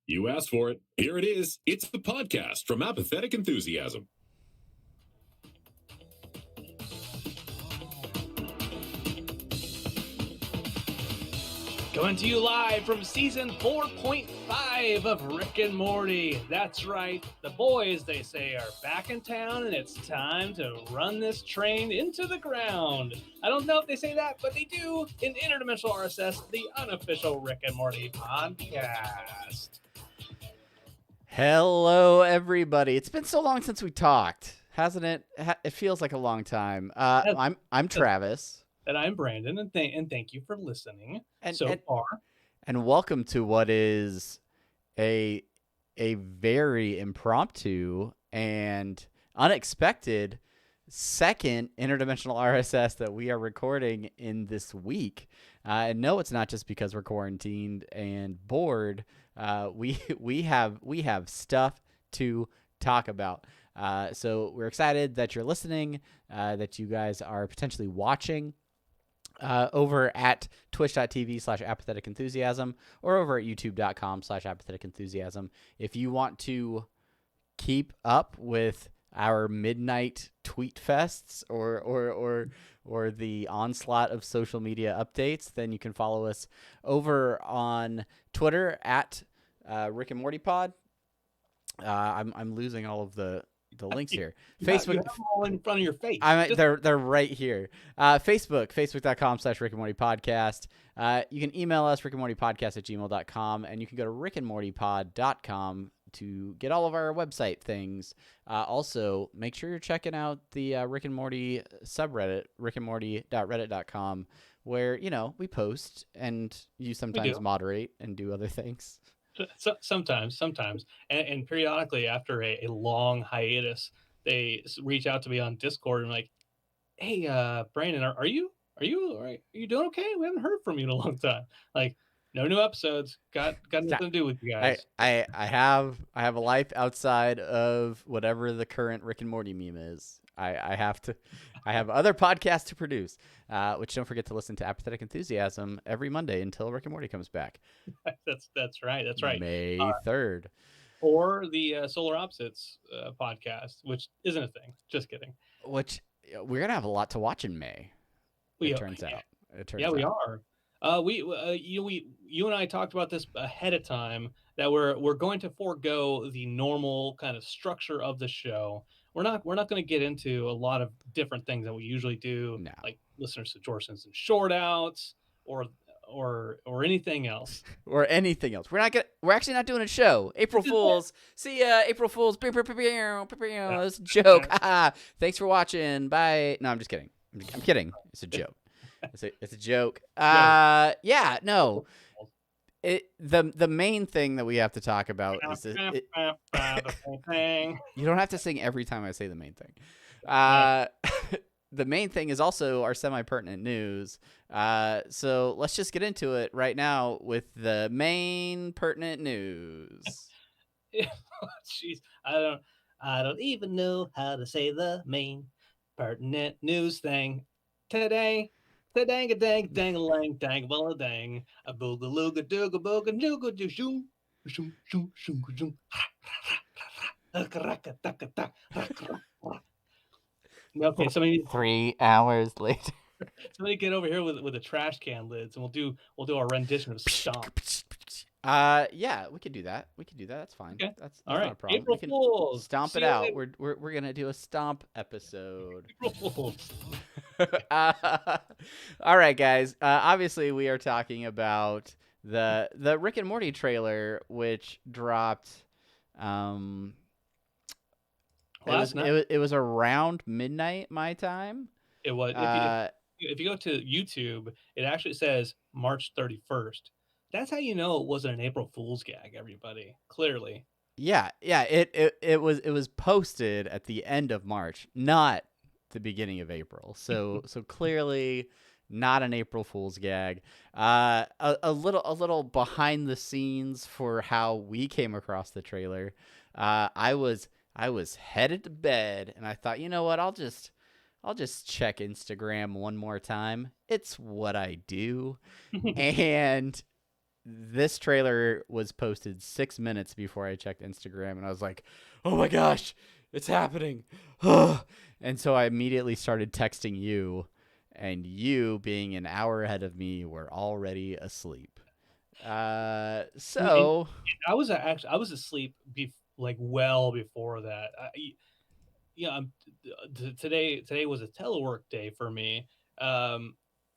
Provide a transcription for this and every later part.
You asked for it. Here it is. It's the podcast from Apathetic Enthusiasm. Coming to you live from season 4.5 of Rick and Morty. That's right, the boys, they say, are back in town, and it's time to run this train into the ground. I don't know if they say that, but they do in Interdimensional RSS, the unofficial Rick and Morty podcast. Hello, everybody. It's been so long since we talked, hasn't it? It feels like a long time. I'm Travis. And I'm Brandon, and thank you for listening far. And welcome to what is a very impromptu and unexpected second Interdimensional RSS that we are recording in this week. And no, it's not just because we're quarantined and bored. We have stuff to talk about. So we're excited that you're listening, that you guys are potentially watching over at twitch.tv/apathetic enthusiasm or over at youtube.com/apathetic enthusiasm. If you want to keep up with our midnight tweet fests or the onslaught of social media updates, then you can follow us over on Twitter at Rick and Morty Pod. I'm losing all of the links here. Facebook, you have them all in front of your face. They're right here. Facebook.com/Rick and Morty Podcast. You can email us rickandmortypodcast@gmail.com, and you can go to rickandmortypod.com to get all of our website things. Also, make sure you're checking out the Rick and Morty subreddit, rickandmorty.reddit.com, where we post and you sometimes moderate and do other things. Sometimes, and periodically after a long hiatus, they reach out to me on Discord and like, "Hey, Brandon, are you all right? Are you doing okay? We haven't heard from you in a long time. Like, no new episodes. Got nothing to do with you guys." I have a life outside of whatever the current Rick and Morty meme is. I have other podcasts to produce, which don't forget to listen to Apathetic Enthusiasm every Monday until Rick and Morty comes back. That's right. May 3rd. Or the Solar Opposites podcast, which isn't a thing. Just kidding. Which we're gonna have a lot to watch in May. It turns out. We are. You and I talked about this ahead of time that we're going to forego the normal kind of structure of the show. We're not going to get into a lot of different things that we usually do, like listener suggestions and short outs or anything else. Or anything else. We're actually not doing a show. April Fools. See ya, April Fools. That's a joke. Thanks for watching. Bye. No, I'm just kidding. I'm kidding. It's a joke. It's a joke. No. The main thing that we have to talk about is you don't have to sing every time I say the main thing. The main thing is also our semi-pertinent news. So let's just get into it right now with the main pertinent news. Jeez, I don't even know how to say the main pertinent news thing today. The dang a dang dang a lang dang a dang a booga looga dooga booga nooga doo shoom shoom shoom shoom shoom. Okay, somebody 3 hours later. Somebody get over here with the trash can lids, and we'll do our rendition of Stomp. Yeah, we could do that. That's fine. Okay. That's all right. not a problem. April Fools. Stomp it out. We're gonna do a stomp episode. April Fools. All right, guys. Obviously, we are talking about the Rick and Morty trailer, which dropped. Last night. It was around midnight my time. It was. If you go to YouTube, it actually says March 31st. That's how you know it wasn't an April Fool's gag, everybody. Clearly. Yeah. It was posted at the end of March, not the beginning of April. So clearly not an April Fool's gag. A little behind the scenes for how we came across the trailer. I was headed to bed and I thought, you know what, I'll just check Instagram one more time. It's what I do. And this trailer was posted 6 minutes before I checked Instagram, and I was like, "Oh my gosh, it's happening!" And so I immediately started texting you, and you, being an hour ahead of me, were already asleep. So I was actually I was asleep like well before that. Today was a telework day for me, um,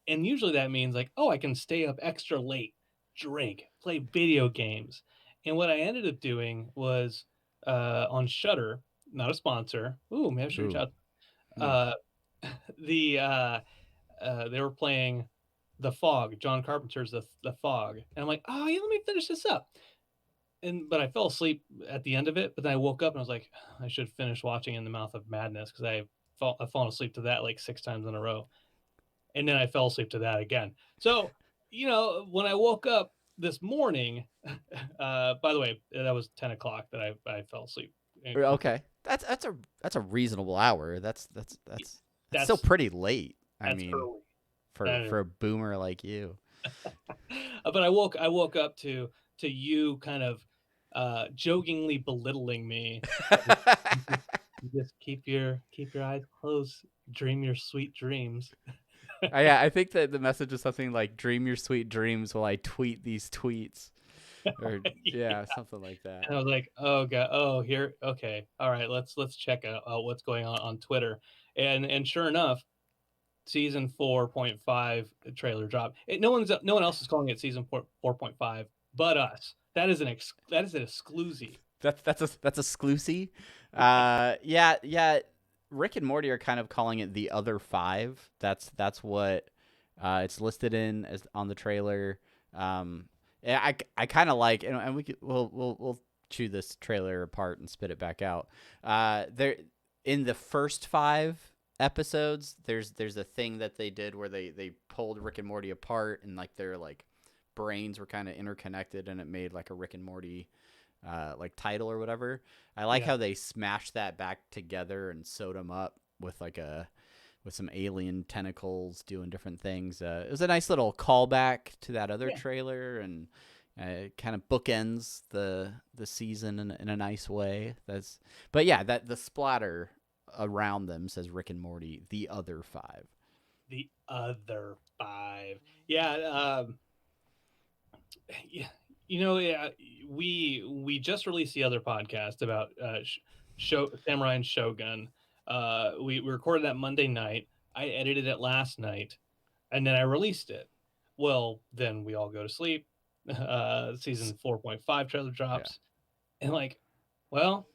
and usually that means like, oh, I can stay up extra late, drink, play video games. And what I ended up doing was on Shutter, not a sponsor. Ooh, maybe I should reach ooh, out. mm. Uh, they were playing The Fog, John Carpenter's The Fog, and I'm like, oh yeah, let me finish this up. But I fell asleep at the end of it. But then I woke up and I was like, I should finish watching In the Mouth of Madness because I've fallen asleep to that like 6 times in a row, and then I fell asleep to that again. So when I woke up this morning, by the way, that was 10 o'clock that I fell asleep. Okay, that's a reasonable hour. That's still That's pretty late. I that's mean, early. for a boomer like you. But I woke up to you kind of jokingly belittling me. Just keep your eyes closed, dream your sweet dreams. Yeah, I think that the message is something like "Dream your sweet dreams while I tweet these tweets," or yeah, something like that. And I was like, oh god, here, okay, all right, let's check out what's going on Twitter, and sure enough, season 4.5 trailer drop. No one else is calling it season 4.5 but us. That is an exclusive. That's a sclusy. Yeah. Rick and Morty are kind of calling it the other five. That's what it's listed in as on the trailer. Yeah, I kind of like, and we'll chew this trailer apart and spit it back out. There in the first 5 episodes, there's a thing that they did where they pulled Rick and Morty apart, and like their like brains were kind of interconnected, and it made like a Rick and Morty like title or whatever. I like how they smashed that back together and sewed them up with with some alien tentacles doing different things. It was a nice little callback to that other trailer, and kind of bookends the season in a nice way. But yeah, that the splatter around them says Rick and Morty, the other five. The other five. Yeah. Yeah, yeah, we just released the other podcast about Samurai and Shogun. We recorded that Monday night. I edited it last night, and then I released it. Well, then we all go to sleep. Season 4.5 trailer drops, and like, well,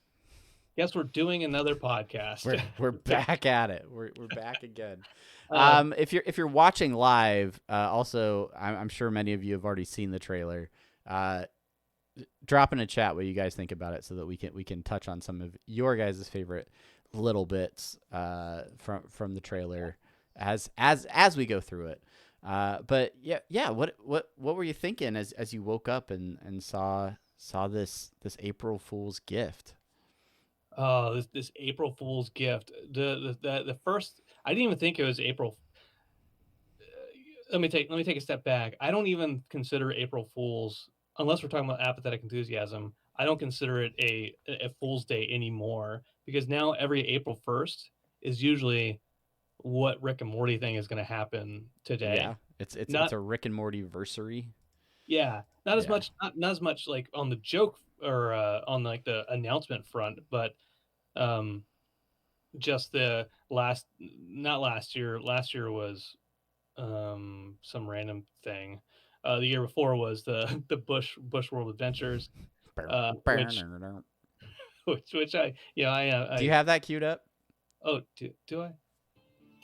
guess we're doing another podcast. We're back at it. We're back again. Um, If you're watching live, also I'm sure many of you have already seen the trailer. Drop in a chat what you guys think about it, so that we can touch on some of your guys' favorite little bits from the trailer as we go through it. But yeah. What were you thinking as you woke up and saw this April Fool's gift? Oh, this April Fool's gift. The first, I didn't even think it was April. Let me take a step back. I don't even consider April Fool's, unless we're talking about apathetic enthusiasm. I don't consider it a Fool's Day anymore, because now every April 1st is usually what Rick and Morty thing is going to happen today. Yeah, it's a Rick and Morty versary. Yeah, not as much, not as much like on the joke or on like the announcement front, but just the not last year. Last year was some random thing. The year before was the Bush World Adventures, which which I Do you have that queued up? oh, do I?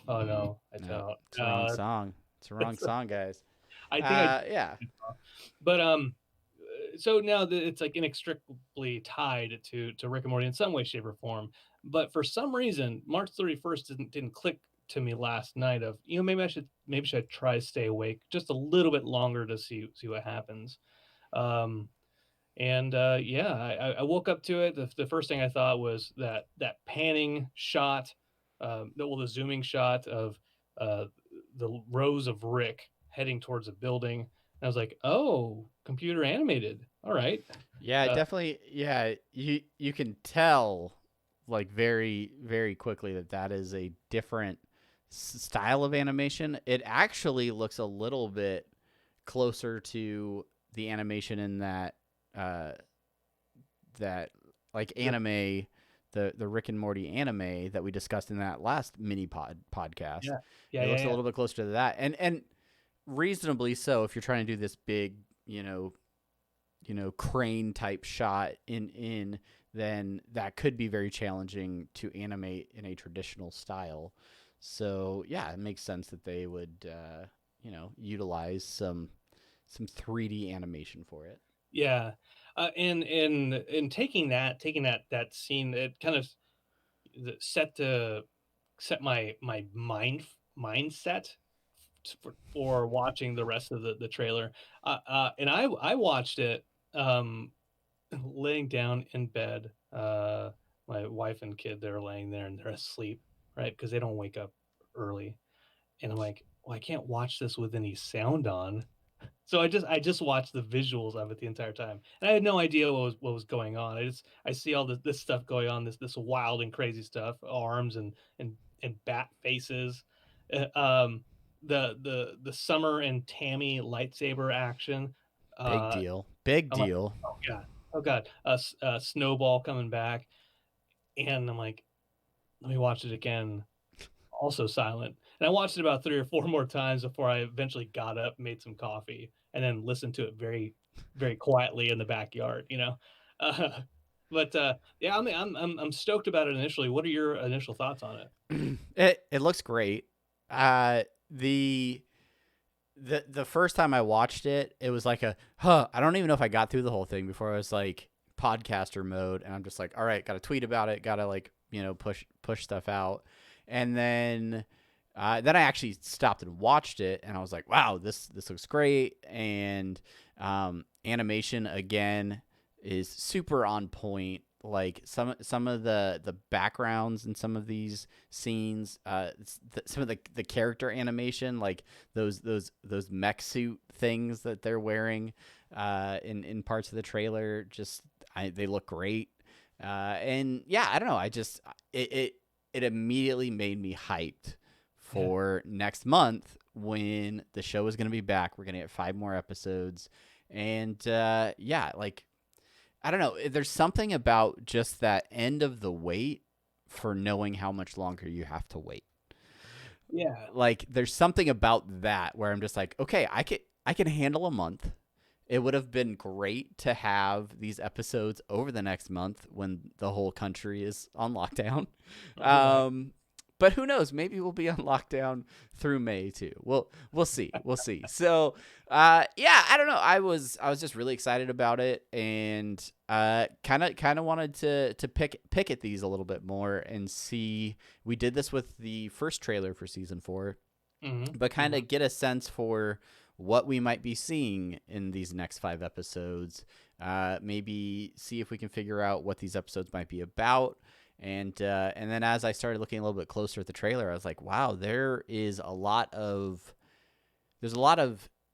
Oh no, I don't. It's the wrong song. It's the wrong song, guys. I think yeah. But so now it's like inextricably tied to Rick and Morty in some way, shape, or form. But for some reason, March 31st didn't click to me last night. Of maybe I should try to stay awake just a little bit longer to see what happens. And yeah, I woke up to it. The first thing I thought was that panning shot, the zooming shot of the rows of Rick heading towards a building. I was like, oh, computer animated. All right. Yeah, Uh, definitely. Yeah, you can tell like very very quickly that that is a different style of animation. It actually looks a little bit closer to the animation in uh that like the, anime, the Rick and Morty anime that we discussed in that last mini podcast. yeah, yeah, It yeah, looks a yeah, little bit closer to that, and reasonably so if you're trying to do this big, crane type shot in, then that could be very challenging to animate in a traditional style. So yeah, it makes sense that they would utilize some 3D animation for it. yeah. And taking that scene, it kind of set my mindset for watching the rest of the trailer. And I watched it um, laying down in bed. My wife and kid, they're laying there and they're asleep, right? Because they don't wake up early. And I'm like, well, I can't watch this with any sound on. So I just watched the visuals of it the entire time, and I had no idea what was going on. I see all this stuff going on, this wild and crazy stuff, arms and bat faces, uh, um, the Summer and Tammy lightsaber action. Big Uh, deal. Big I'm like, deal. oh god, oh god, Snowball coming back, and I'm like, let me watch it again. Also silent. And I watched it about 3 or 4 more times before I eventually got up, made some coffee, and then listened to it very, very quietly in the backyard, you know? Uh, but yeah, I mean, I'm stoked about it initially. What are your initial thoughts on it? It looks great. Uh, the the first time I watched it, it was like I don't even know if I got through the whole thing before I was like podcaster mode, and I'm just like, all right, got to tweet about it, got to like push stuff out, and then I actually stopped and watched it, and I was like, wow, this looks great, and animation again is super on point. Like some of the backgrounds in some of these scenes, some of the character animation, like those mech suit things that they're wearing, in parts of the trailer, they look great. And yeah, I don't know, it immediately made me hyped Yeah. for next month when the show is going to be back. We're going to get 5 more episodes, and yeah, like I don't know. There's something about just that end of the wait for knowing how much longer you have to wait. Yeah. Like there's something about that where I'm just like, okay, I can handle a month. It would have been great to have these episodes over the next month when the whole country is on lockdown. Right. Um, but who knows? Maybe we'll be on lockdown through May too. We'll see. We'll see. So yeah, I don't know. I was just really excited about it, and kind of wanted to pick at these a little bit more and see. We did this with the first trailer for season 4, Hmm. but kind Hmm. of get a sense for what we might be seeing in these next 5 episodes. Maybe see if we can figure out what these episodes might be about. And then as I started looking a little bit closer at the trailer, I was like, wow, there's a lot of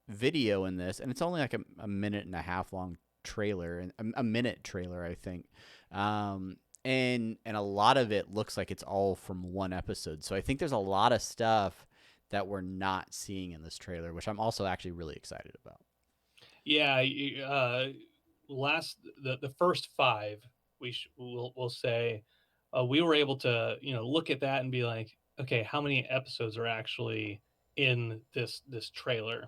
video in this, and it's only like a minute and a half long trailer, and a minute trailer, I think. And a lot of it looks like it's all from one episode. So I think there's a lot of stuff that we're not seeing in this trailer, which I'm also actually really excited about. Yeah. The first five, we'll say, we were able to look at that and be like, okay, how many episodes are actually in this trailer?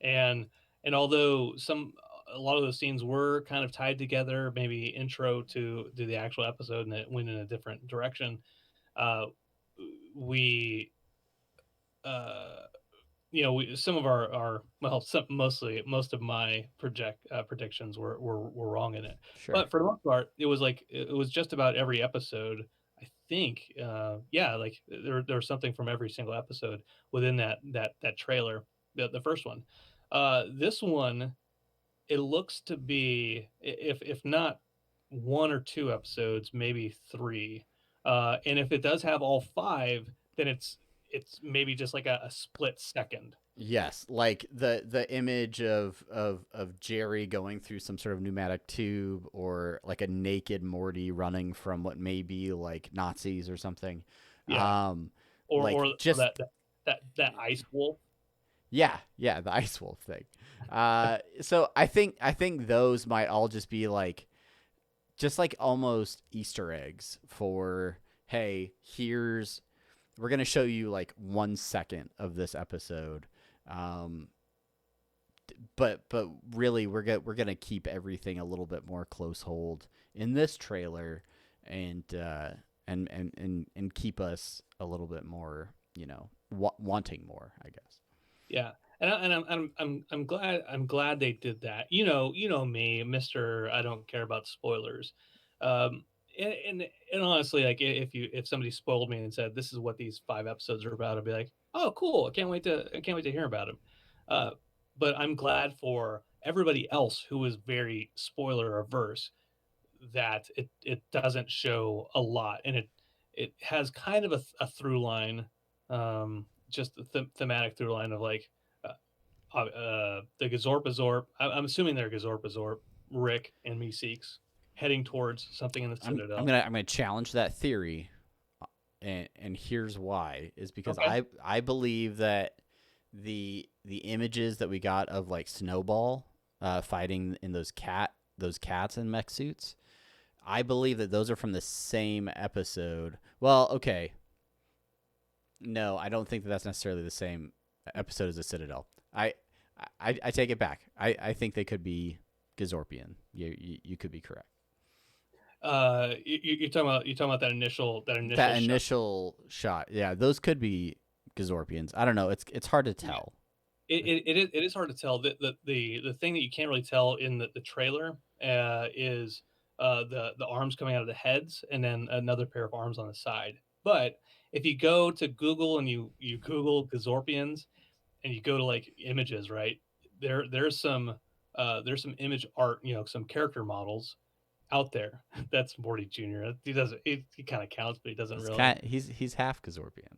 And although a lot of those scenes were kind of tied together, maybe intro to the actual episode, and it went in a different direction, uh, we uh, some of our well, most of my predictions were wrong in it, Sure. but for the most part, it was just about every episode. I think, yeah, like there was something from every single episode within that trailer, the first one. This one, it looks to be, if not 1 or 2 episodes, maybe 3. And if it does have all 5, then it's maybe just like a split second. Yes, like the image of Jerry going through some sort of pneumatic tube, or like a naked Morty running from what may be like Nazis or something. Yeah. Like Or just that ice wolf. yeah, the ice wolf thing. So I think those might all just be like just like almost Easter eggs for, hey, we're gonna show you like 1 second of this episode. But really we're gonna keep everything a little bit more close hold in this trailer, and keep us a little bit more, wanting more, I guess. Yeah. I'm glad they did that. You know me, Mister. I don't care about spoilers. Um, and honestly, like if somebody spoiled me and said this is what these 5 episodes are about, I'd be like, oh, cool. I can't wait to hear about them. Uh, but I'm glad for everybody else who is very spoiler averse that it doesn't show a lot, and it has kind of a through line, just the thematic through line of like the Gazorpazorp. I'm assuming they're Gazorpazorp, Rick and Meeseeks heading towards something in the I'm Citadel. gonna challenge that theory, and here's why: is because Okay. I believe that the images that we got of like Snowball fighting in those cats in mech suits, I believe that those are from the same episode. Well, okay, no, I don't think that that's necessarily the same episode as the Citadel. I take it back. I think they could be Gazorpian. You could be correct. You're talking about that That shot. initial shot, yeah, those could be Gazorpians. I don't know. It's hard to tell. It is hard to tell. The thing that you can't really tell in the trailer is the arms coming out of the heads, and then another pair of arms on the side. But if you go to Google and you Google Gazorpians and you go to like images, right? There's some image art, some character models out there. That's Morty Jr. He doesn't. He kind of counts, but he doesn't really. He's half Gazorpian.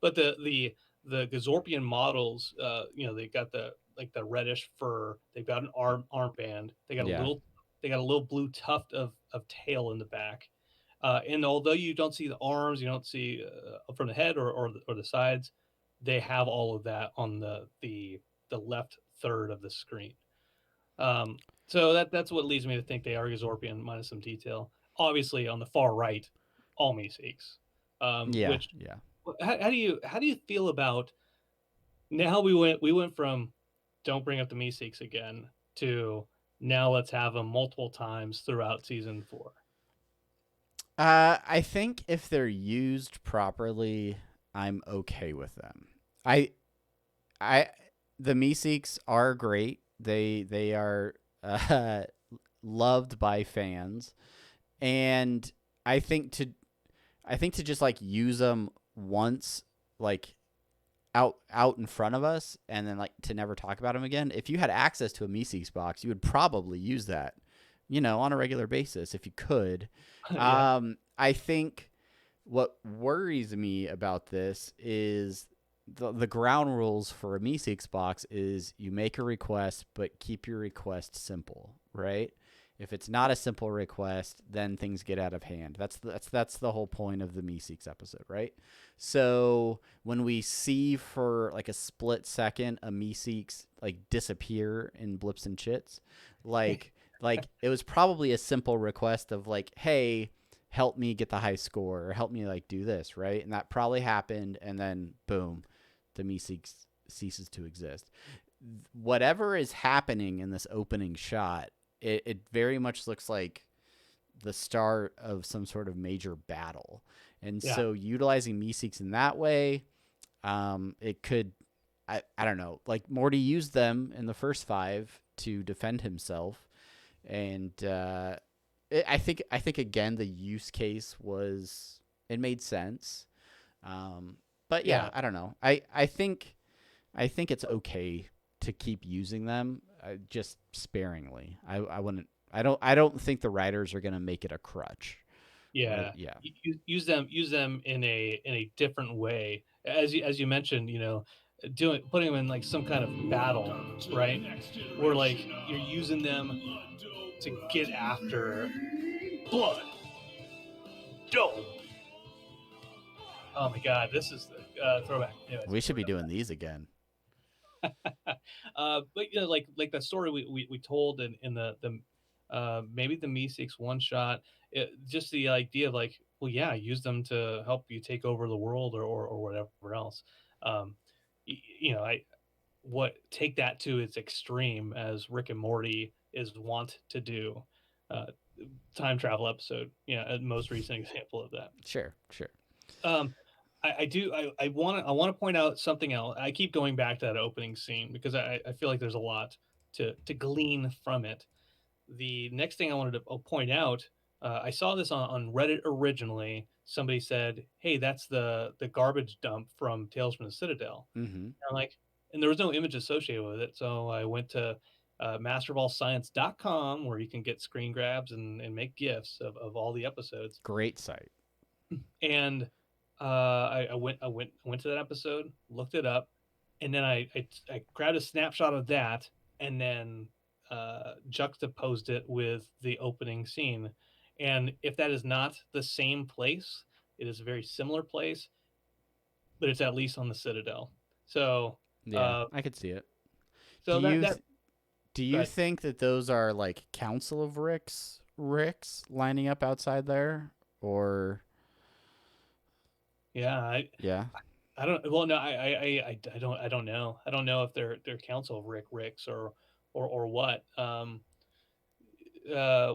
But the Gazorpian models, they got the reddish fur. They've got an armband. Yeah. They got a little blue tuft of tail in the back. And although you don't see the arms, you don't see from the head or the sides, they have all of that on the left third of the screen. So that's what leads me to think they are Gazorpian minus some detail. Obviously, on the far right, all Meeseeks. Yeah. Which Yeah. how do you feel about now we went from don't bring up the Meeseeks again to now let's have them multiple times throughout season 4. I think if they're used properly, I'm okay with them. I the Meeseeks are great. They are loved by fans, and I think to just like use them once, like out in front of us, and then like to never talk about them again. If you had access to a Meeseeks box, you would probably use that, on a regular basis if you could. Yeah. I think what worries me about this is the ground rules for a Meeseeks box is you make a request, but keep your request simple, right? If it's not a simple request, then things get out of hand. That's the whole point of the Meeseeks episode, right? So when we see for like a split second a Meeseeks like disappear in blips and chits, like it was probably a simple request of like, hey, help me get the high score, or help me like do this, right? And that probably happened, and then boom, the Meeseeks ceases to exist. Whatever is happening in this opening shot, it very much looks like the start of some sort of major battle. And Yeah. so utilizing Meeseeks in that way, it could, I don't know, like Morty used them in the first 5 to defend himself. And I think again, the use case it made sense. But yeah, I don't know. I think it's okay to keep using them, just sparingly. I wouldn't. I don't think the writers are gonna make it a crutch. Yeah, Yeah. use them in a different way. As you mentioned, putting them in like some kind of battle, right? Where like you're using them to get after blood, dome. Oh my god, this is the throwback. Anyways, We should be doing these again. but like that story we told in the maybe the Meeseeks one shot, just the idea of like, well, yeah, use them to help you take over the world or whatever else. Um, I what take that to its extreme as Rick and Morty is wont to do. Uh, Time travel episode, a most recent example of that. Sure. Um, I do. I want to point out something else. I keep going back to that opening scene because I feel like there's a lot to glean from it. The next thing I wanted to point out, I saw this on Reddit originally. Somebody said, "Hey, that's the garbage dump from Tales from the Citadel." Mm-hmm. I'm like, and there was no image associated with it, so I went to masterofallscience.com where you can get screen grabs and make gifs of all the episodes. Great site. And I went to that episode, looked it up, and then I grabbed a snapshot of that and then juxtaposed it with the opening scene. And if that is not the same place, it is a very similar place, but it's at least on the Citadel. So Yeah, I could see it. Do so you that do go you ahead. think that those are like Council of Ricks lining up outside there, or Yeah, yeah? I don't. Well, no, I don't know. I don't know if they're Council of Ricks or what. Uh,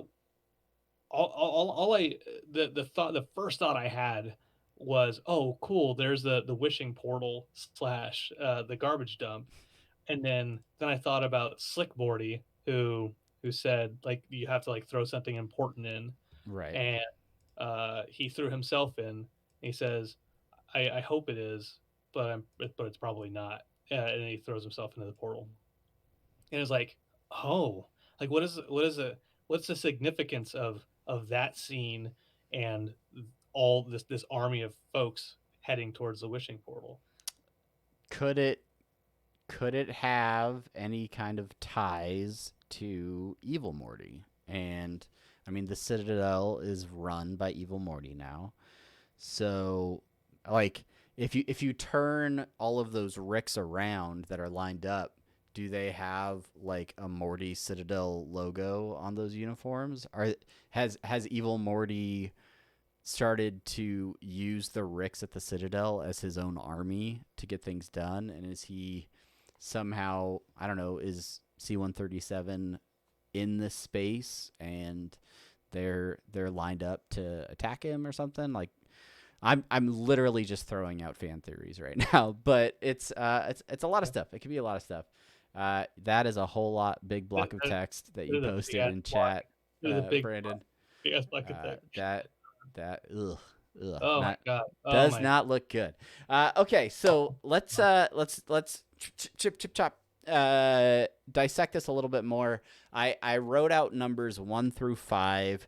all I the first thought I had was, oh, cool. There's the wishing portal slash the garbage dump, and then I thought about Slickboardy who said like you have to like throw something important in, Right. and he threw himself in. He says, I hope it is, but it's probably not. And he throws himself into the portal, and it's like, oh, like what's the significance of that scene and all this army of folks heading towards the wishing portal? Could it have any kind of ties to Evil Morty? And I mean, the Citadel is run by Evil Morty now. So, like, if you turn all of those Ricks around that are lined up, do they have like a Morty Citadel logo on those uniforms? Has Evil Morty started to use the Ricks at the Citadel as his own army to get things done? And is he somehow, I don't know, is C-137 in this space and they're lined up to attack him or something? Like, I'm literally just throwing out fan theories right now, but it's a lot of stuff. It could be a lot of stuff. That is a whole lot big block of text that you posted in chat, Brandon. Block of text. That ugh, Oh my not, god. does not look good. Okay, so let's chip chop dissect this a little bit more. I wrote out numbers 1 through 5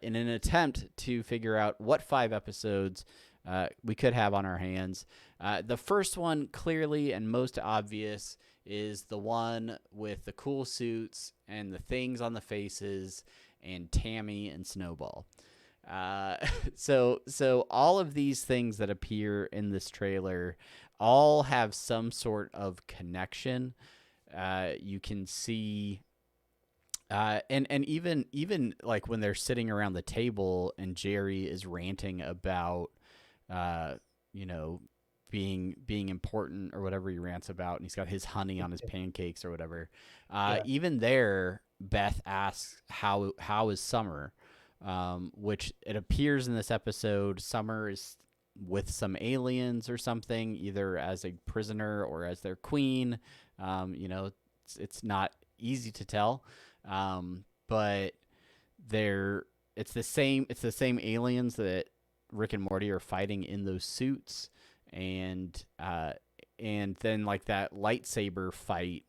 in an attempt to figure out what 5 episodes we could have on our hands. The first one, clearly and most obvious, is the one with the cool suits and the things on the faces and Tammy and Snowball. So all of these things that appear in this trailer all have some sort of connection. You can see, and even like when they're sitting around the table and Jerry is ranting about, being important or whatever he rants about, and he's got his honey on his pancakes or whatever. Even there, Beth asks, "How is Summer?" Which it appears in this episode, Summer is with some aliens or something, either as a prisoner or as their queen. It's not easy to tell, but it's the same aliens that Rick and Morty are fighting in those suits, and then like that lightsaber fight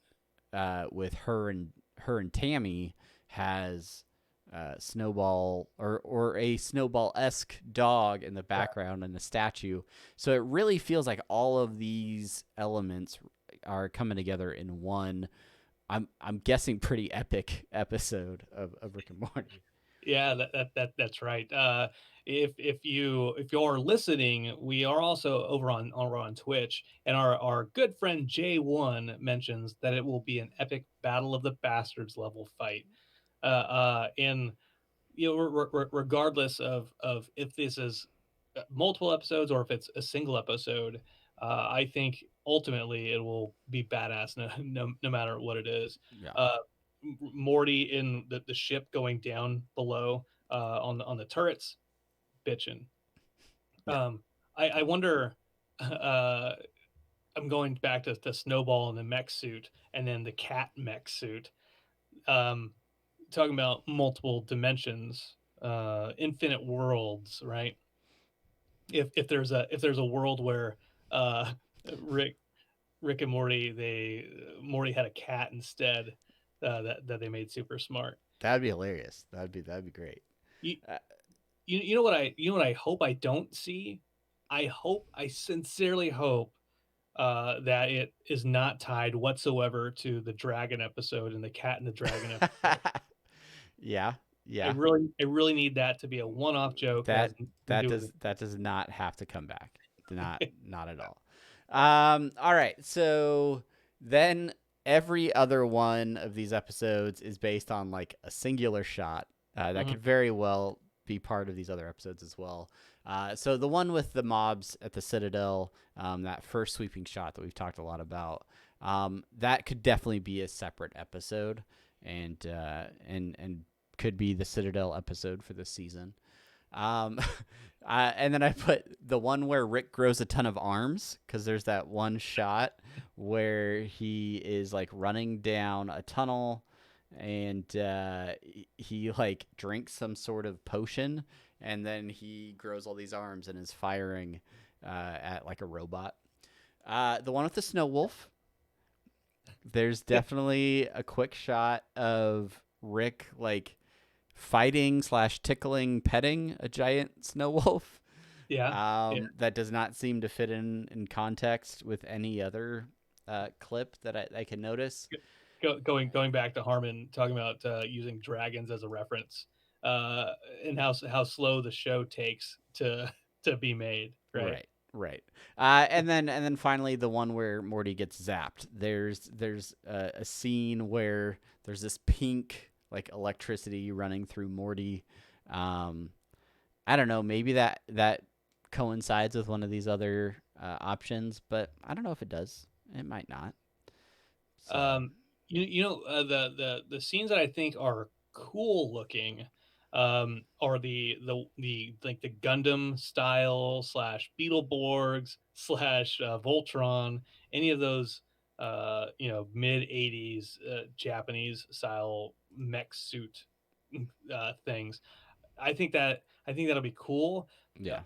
with her and Tammy has snowball or a snowball-esque dog in the background and a statue. So it really feels like all of these elements are coming together in one. I'm guessing pretty epic episode of Rick and Morty. Yeah, that's right. If you're listening, we are also over on Twitch, and our good friend J1 mentions that it will be an epic Battle of the Bastards level fight. In regardless of if this is multiple episodes or if it's a single episode, I think ultimately it will be badass no matter what it is. Yeah. Morty in the ship going down below on the turrets, bitching. Yeah. I wonder. Uh, I'm going back to Snowball in the mech suit and then the cat mech suit. Um, Talking about multiple dimensions, infinite worlds, right? If there's a world where uh, Rick Rick and Morty Morty had a cat instead, that they made super smart. That'd be hilarious. That'd be great. You, Uh, you know what I hope I don't see. I sincerely hope that it is not tied whatsoever to the dragon episode and the cat and the dragon episode. yeah. I Yeah. really need that to be a one-off joke that has That nothing to do with it. that does not have to come back. Not at all. All right. So then every other one of these episodes is based on like a singular shot. That Mhm. could very well be part of these other episodes as well. So the one with the mobs at the Citadel, that first sweeping shot that we've talked a lot about, that could definitely be a separate episode, and could be the Citadel episode for this season. Um, and then I put the one where Rick grows a ton of arms, because there's that one shot where he is like running down a tunnel, and he like drinks some sort of potion, and then he grows all these arms and is firing at like a robot. The one with the snow wolf. There's definitely a quick shot of Rick like fighting slash tickling, petting a giant snow wolf. Yeah, yeah. That does not seem to fit in context with any other clip that I can notice. Going back to Harmon talking about using dragons as a reference, and how slow the show takes to be made, right? Right, right. And then finally the one where Morty gets zapped. There's a scene where there's this pink like electricity running through Morty. Um, I don't know. Maybe that coincides with one of these other options, but I don't know if it does. It might not. So Um, the scenes that I think are cool looking, are the like the Gundam style slash Beetleborgs slash Voltron, any of those mid '80s Japanese style mech suit things. I think that'll be cool. yeah,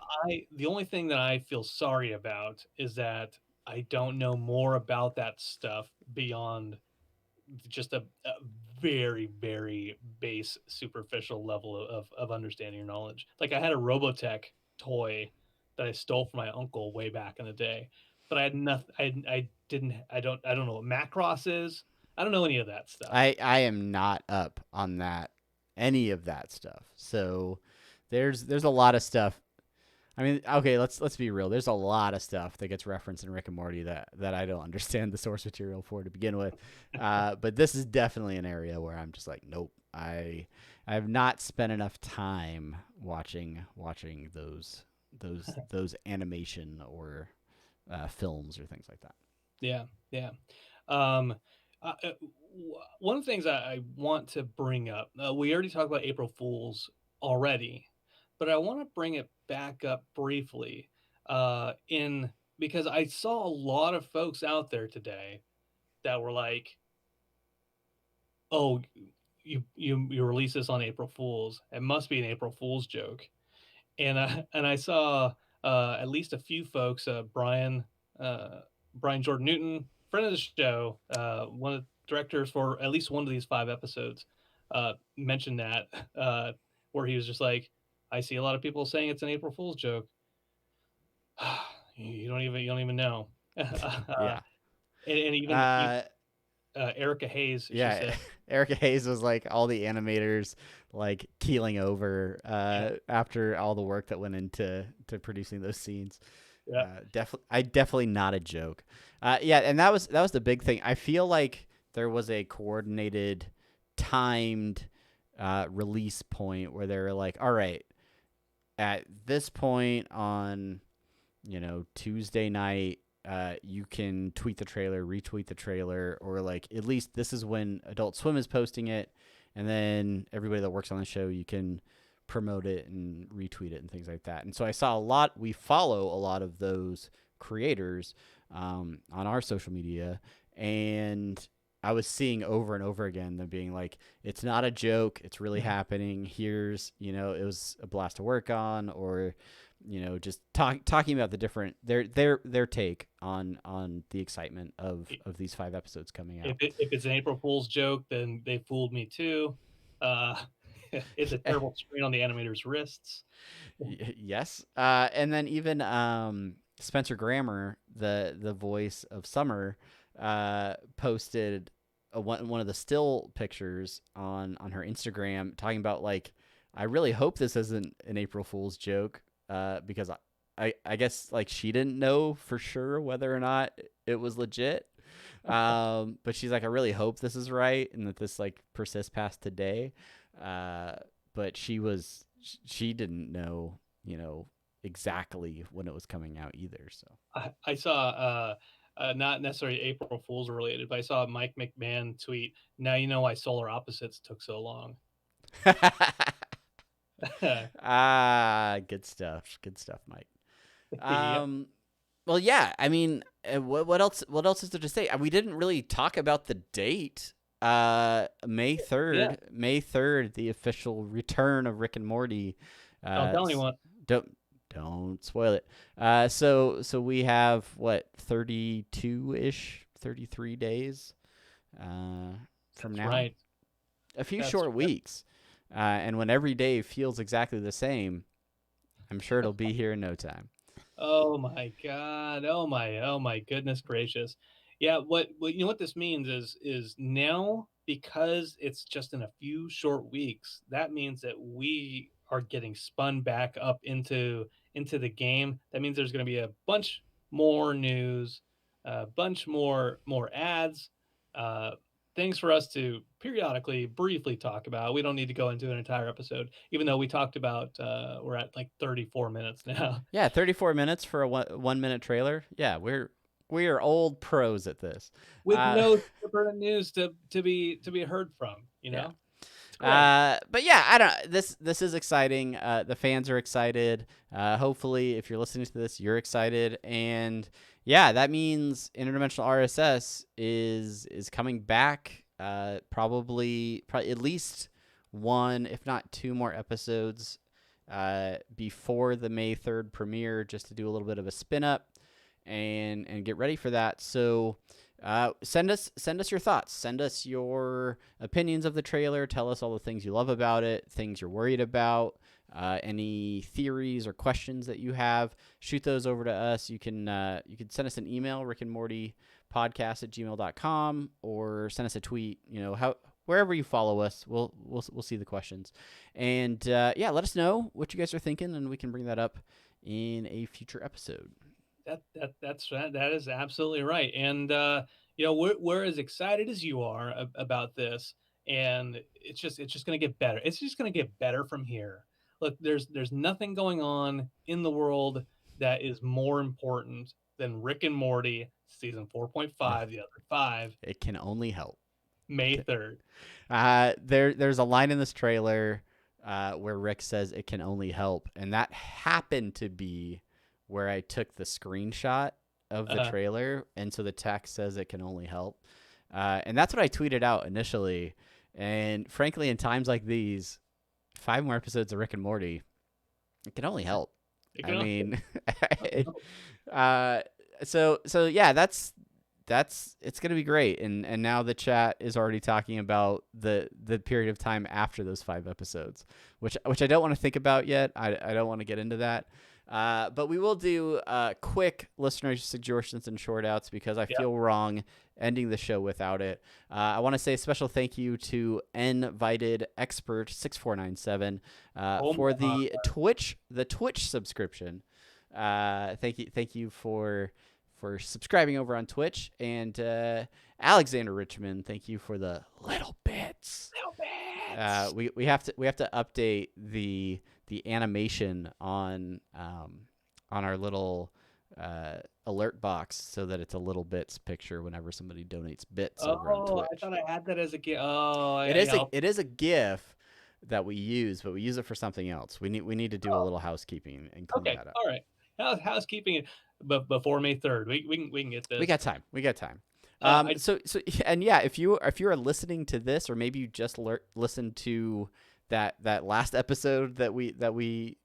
The only thing that I feel sorry about is that I don't know more about that stuff beyond just a very very base superficial level of understanding or knowledge. Like I had a Robotech toy that I stole from my uncle way back in the day, but I had nothing. I don't know what Macross is. I don't know any of that stuff. I am not up on that any of that stuff. So there's a lot of stuff. I mean, okay, let's be real. There's a lot of stuff that gets referenced in Rick and Morty that I don't understand the source material for to begin with. But this is definitely an area where I'm just like, nope. I have not spent enough time watching those animation or films or things like that. Yeah, yeah. Um, One of the things I want to bring up, we already talked about April Fools already, but I want to bring it back up briefly, in because I saw a lot of folks out there today that were like, "Oh, you release this on April Fools. It must be an April Fools joke." And I saw at least a few folks, uh, Brian Jordan Newton, friend of the show, one of the directors for at least one of these 5 episodes, mentioned that, where he was just like, I see a lot of people saying it's an April Fool's joke. You don't even know. Yeah. And even Uh, Erica Hayes, she yeah. said, Erica Hayes was like all the animators like keeling over yeah, after all the work that went into producing those scenes. yeah, Definitely not a joke. Yeah, and that was the big thing. I feel like there was a coordinated, timed release point where they were like, all right, at this point on Tuesday night, you can tweet the trailer, retweet the trailer, or like at least this is when Adult Swim is posting it, and then everybody that works on the show, you can promote it and retweet it and things like that. And so I saw we follow a lot of those creators on our social media, and I was seeing over and over again them being like, it's not a joke, it's really happening. Here's, it was a blast to work on, or just talking about the different their take on the excitement of these 5 episodes coming out. If it's an April Fool's joke, then they fooled me too. It's a terrible strain on the animator's wrists. Yes, and then even Spencer Grammer, the voice of Summer, posted one of the still pictures on her Instagram talking about like, I really hope this isn't an April Fool's joke, because I guess like she didn't know for sure whether or not it was legit. But she's like, I really hope this is right and that this like persists past today. But she didn't know, exactly when it was coming out either. So I saw not necessarily April Fool's related, but I saw Mike McMahon tweet, "Now you know why Solar Opposites took so long." Good stuff. Good stuff, Mike. Yep. Well, yeah. I mean, what else? What else is there to say? We didn't really talk about the date. May 3rd. Yeah. May 3rd, the official return of Rick and Morty. Don't tell anyone. Don't spoil it. So we have what, 32-ish, 33 days from That's now. right. A few That's short right. weeks. And when every day feels exactly the same, I'm sure it'll be here in no time. Oh my God. Oh my goodness gracious. Yeah, what what this means is now, because it's just in a few short weeks, that means that we are getting spun back up into the game. That means there's going to be a bunch more news, a bunch more ads, uh things for us to periodically briefly talk about. We don't need to go into an entire episode, even though we talked about we're at like 34 minutes now. Yeah, 34 minutes for a 1 minute trailer. Yeah, we are old pros at this. With no super news to be heard from, you Yeah. know. It's great. But yeah, I don't. This is exciting. The fans are excited. Hopefully, if you're listening to this, you're excited. And yeah, that means interdimensional RSS is coming back. Probably at least one, if not two more episodes before the May 3rd premiere, just to do a little bit of a spin up and get ready for that. So send us your thoughts. Send us your opinions of the trailer. Tell us all the things you love about it, things you're worried about, any theories or questions that you have. Shoot those over to us. You can send us an email, rickandmortypodcast@gmail.com, or send us a tweet. Wherever you follow us, we'll see the questions. And yeah, let us know what you guys are thinking, and we can bring that up in a future episode. That is absolutely right. And we're as excited as you are about this, and it's just going to get better. It's just going to get better from here. Look, there's nothing going on in the world that is more important than Rick and Morty season 4.5, the other 5. It can only help. May 3rd. There's a line in this trailer where Rick says it can only help, and that happened to be where I took the screenshot of the trailer, and so the text says it can only help. And that's what I tweeted out initially. And frankly, in times like these, 5 more episodes of Rick and Morty, it can only help. So yeah, it's gonna be great. And now the chat is already talking about the period of time after those 5 episodes, which I don't want to think about yet. I don't want to get into that. But we will do quick listener suggestions and short outs because I feel wrong ending the show without it. I want to say a special thank you to Invited Expert 6497 for the Twitch subscription. Thank you for subscribing over on Twitch, and Alexander Richmond, thank you for the little bits. We have to update the animation on our little alert box so that it's a little bits picture whenever somebody donates bits over on Twitch. I thought I had that as a GIF. Oh, it is a GIF that we use, but we use it for something else. We need to do a little housekeeping and clean that up. All right. Housekeeping, but before May 3rd, we can get this. We got time. If you are listening to this, or maybe you just listened to that last episode that we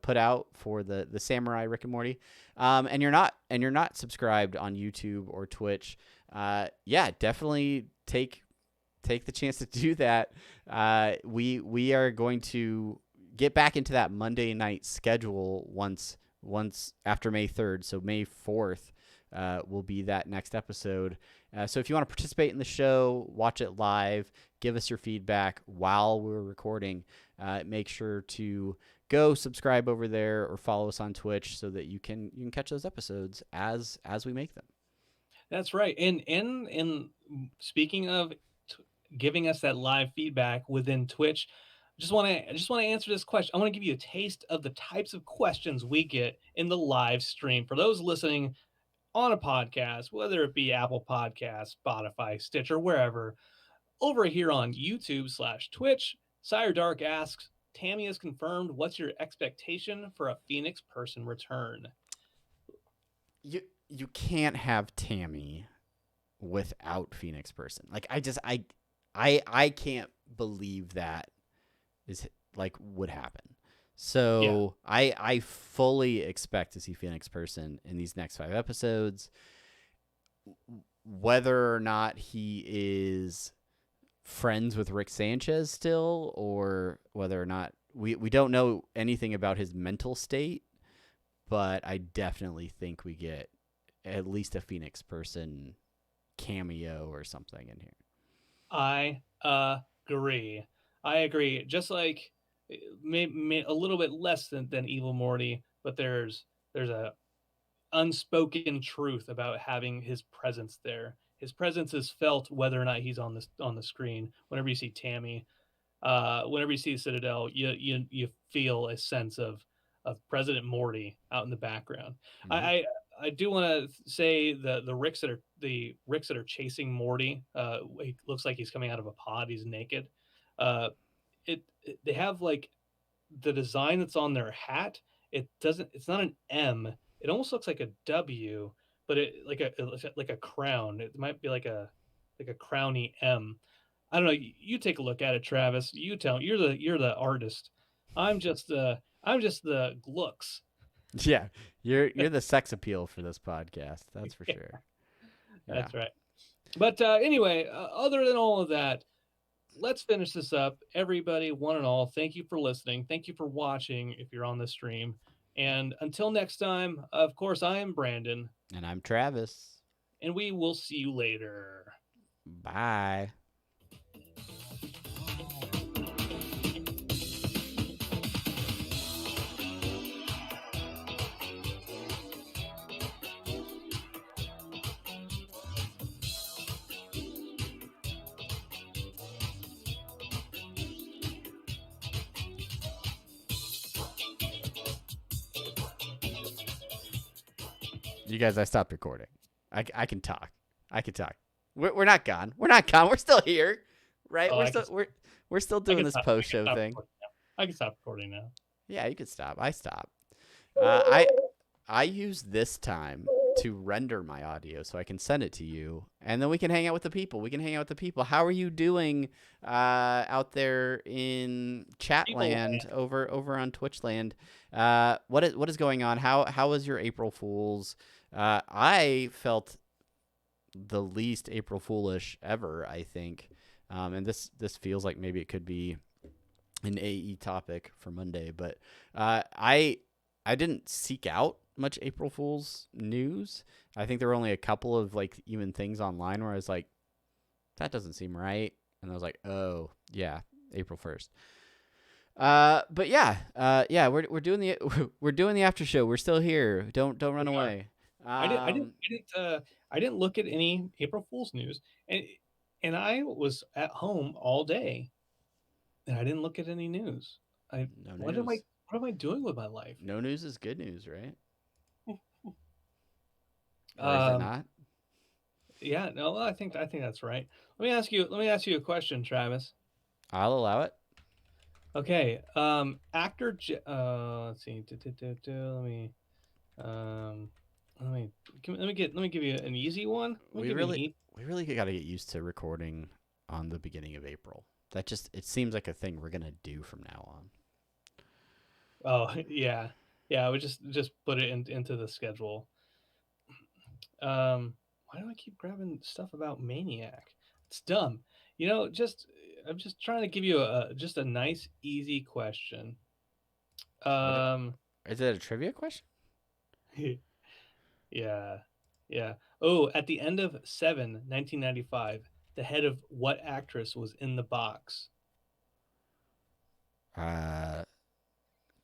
put out for the Samurai Rick and Morty, and you're not subscribed on YouTube or Twitch, definitely take the chance to do that. We are going to get back into that Monday night schedule once after May 3rd. So May 4th will be that next episode. So if you want to participate in the show, watch it live, give us your feedback while we're recording, make sure to go subscribe over there or follow us on Twitch so that you can catch those episodes as we make them. That's right. And speaking of giving us that live feedback within Twitch, I just want to answer this question. I want to give you a taste of the types of questions we get in the live stream. For those listening on a podcast, whether it be Apple Podcasts, Spotify, Stitcher, wherever, over here on YouTube/Twitch, Sire Dark asks, Tammy has confirmed, what's your expectation for a Phoenix person return? You can't have Tammy without Phoenix person. Like, I can't believe that is like would happen. So I fully expect to see Phoenix person in these next 5 episodes. Whether or not he is friends with Rick Sanchez still, or whether or not we don't know anything about his mental state, but I definitely think we get at least a Phoenix person cameo or something in here. I agree. Just like maybe a little bit less than Evil Morty, but there's a unspoken truth about having his presence there. His presence is felt whether or not he's on the screen. Whenever you see Tammy, whenever you see Citadel, you feel a sense of President Morty out in the background. Mm-hmm. I do want to say the Ricks that are chasing Morty. He looks like he's coming out of a pod. He's naked. They have like the design that's on their hat. It's not an M. It almost looks like a W, but it like a crown. It might be like a crowny M. I don't know. You take a look at it, Travis. You tell. You're the artist. I'm just the looks. Yeah, you're the sex appeal for this podcast. That's for sure. Yeah. That's right. But anyway, other than all of that, let's finish this up. Everybody, one and all, thank you for listening. Thank you for watching if you're on the stream. And until next time, of course, I am Brandon. And I'm Travis. And we will see you later. Bye. You guys, I stopped recording. I can talk. We're not gone. We're still here, right? We're still doing this post show thing. I can stop recording now. Yeah, you can stop. I stop. I use this time to render my audio so I can send it to you, and then we can hang out with the people. How are you doing out there in chat land over on Twitch land? What is going on? How was your April Fools? I felt the least April Foolish ever, I think. And this feels like maybe it could be an AE topic for Monday, but I didn't seek out much April Fool's news. I think there were only a couple of like even things online where I was like, that doesn't seem right, and I was like, oh yeah, April 1st. But yeah, we're doing the after show. We're still here. Don't run away. I didn't look at any April Fool's news, and I was at home all day, and I didn't look at any news. No What news. am I doing with my life? No news is good news, right? Or is it not? Yeah, no, I think that's right. Let me ask you a question, Travis. I'll allow it. Okay, actor. Let's see. Let me let me give you an easy one. We really got to get used to recording on the beginning of April. It seems like a thing we're gonna do from now on. Oh yeah, I would just put it into the schedule. Why do I keep grabbing stuff about Maniac? It's dumb. I'm just trying to give you just a nice easy question. Is it a trivia question? Yeah. Yeah. Oh, at the end of 1995, the head of what actress was in the box?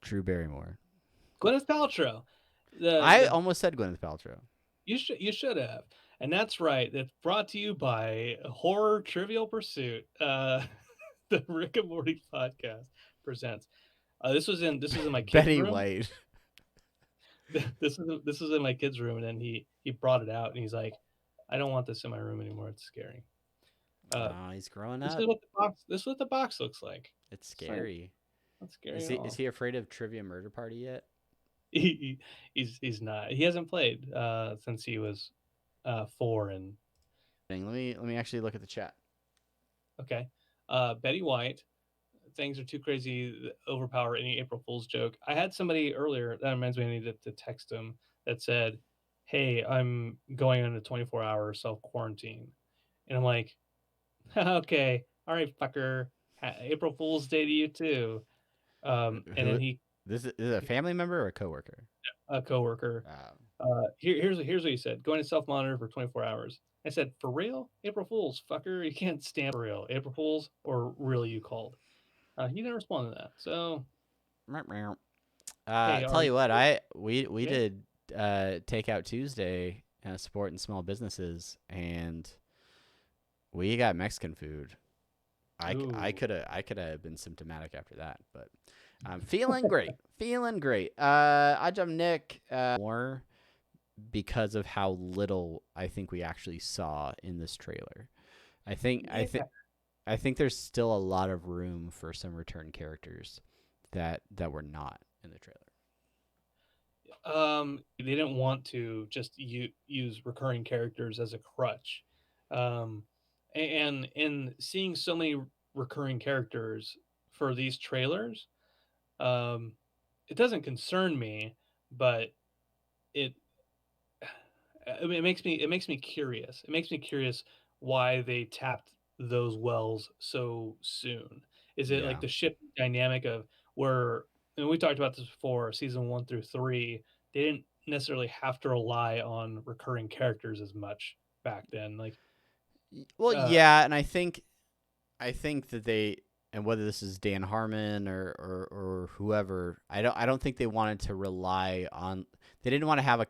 Drew Barrymore. Gwyneth Paltrow. I almost said Gwyneth Paltrow. You should have. And that's right. That's brought to you by Horror Trivial Pursuit. The Rick and Morty podcast presents. This was in my kids' Betty room. White. This is in my kids' room, and then he brought it out, and he's like, "I don't want this in my room anymore. It's scary." He's growing up. This is what the box looks like. It's scary. Not scary at all. Is he afraid of Trivia Murder Party yet? He's not. He hasn't played since he was 4. And let me actually look at the chat. Okay, Betty White. Things are too crazy to overpower any April Fool's joke. I had somebody earlier that reminds me I needed to text him that said, "Hey, I'm going on a 24-hour self quarantine," and I'm like, "Okay, all right, fucker. April Fool's Day to you too." And then This is a family member or a coworker? A coworker. Here's what he said: going to self monitor for 24 hours. I said, "For real, April Fool's, fucker. You can't stand for real, April Fool's, or really you called." He didn't respond to that. So, tell you what, we did Takeout Tuesday, support and small businesses, and we got Mexican food. I could have been symptomatic after that, but I'm feeling great. Feeling great. I'm Nick. More because of how little I think we actually saw in this trailer. I think there's still a lot of room for some return characters that were not in the trailer. They didn't want to just use recurring characters as a crutch. And in seeing so many recurring characters for these trailers, it doesn't concern me, but it makes me curious. It makes me curious why they tapped those wells so soon. Is it like the shift dynamic of where, and we talked about this before, season 1 through 3, they didn't necessarily have to rely on recurring characters as much back then. Like, yeah, and I think that they, and whether this is Dan Harmon or whoever, I don't think they wanted to rely on. They didn't want to have a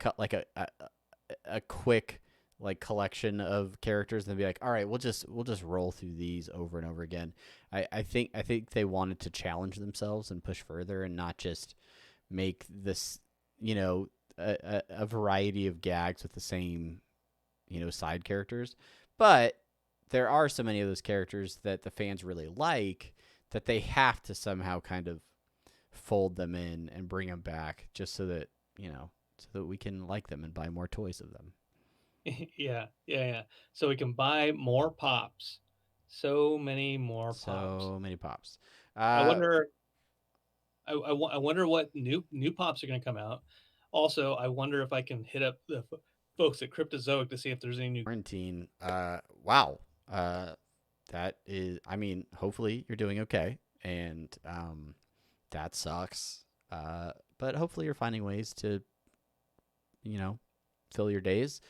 quick like collection of characters and be like, all right, we'll just roll through these over and over again. I think they wanted to challenge themselves and push further and not just make this, a variety of gags with the same, side characters. But there are so many of those characters that the fans really like that they have to somehow kind of fold them in and bring them back just so that, so that we can like them and buy more toys of them. Yeah. So we can buy more pops. So many more pops. So many pops. I wonder what new pops are going to come out. Also, I wonder if I can hit up folks at Cryptozoic to see if there's any new. Quarantine. Wow. That is. I mean, hopefully you're doing okay, and that sucks. But hopefully you're finding ways to, fill your days.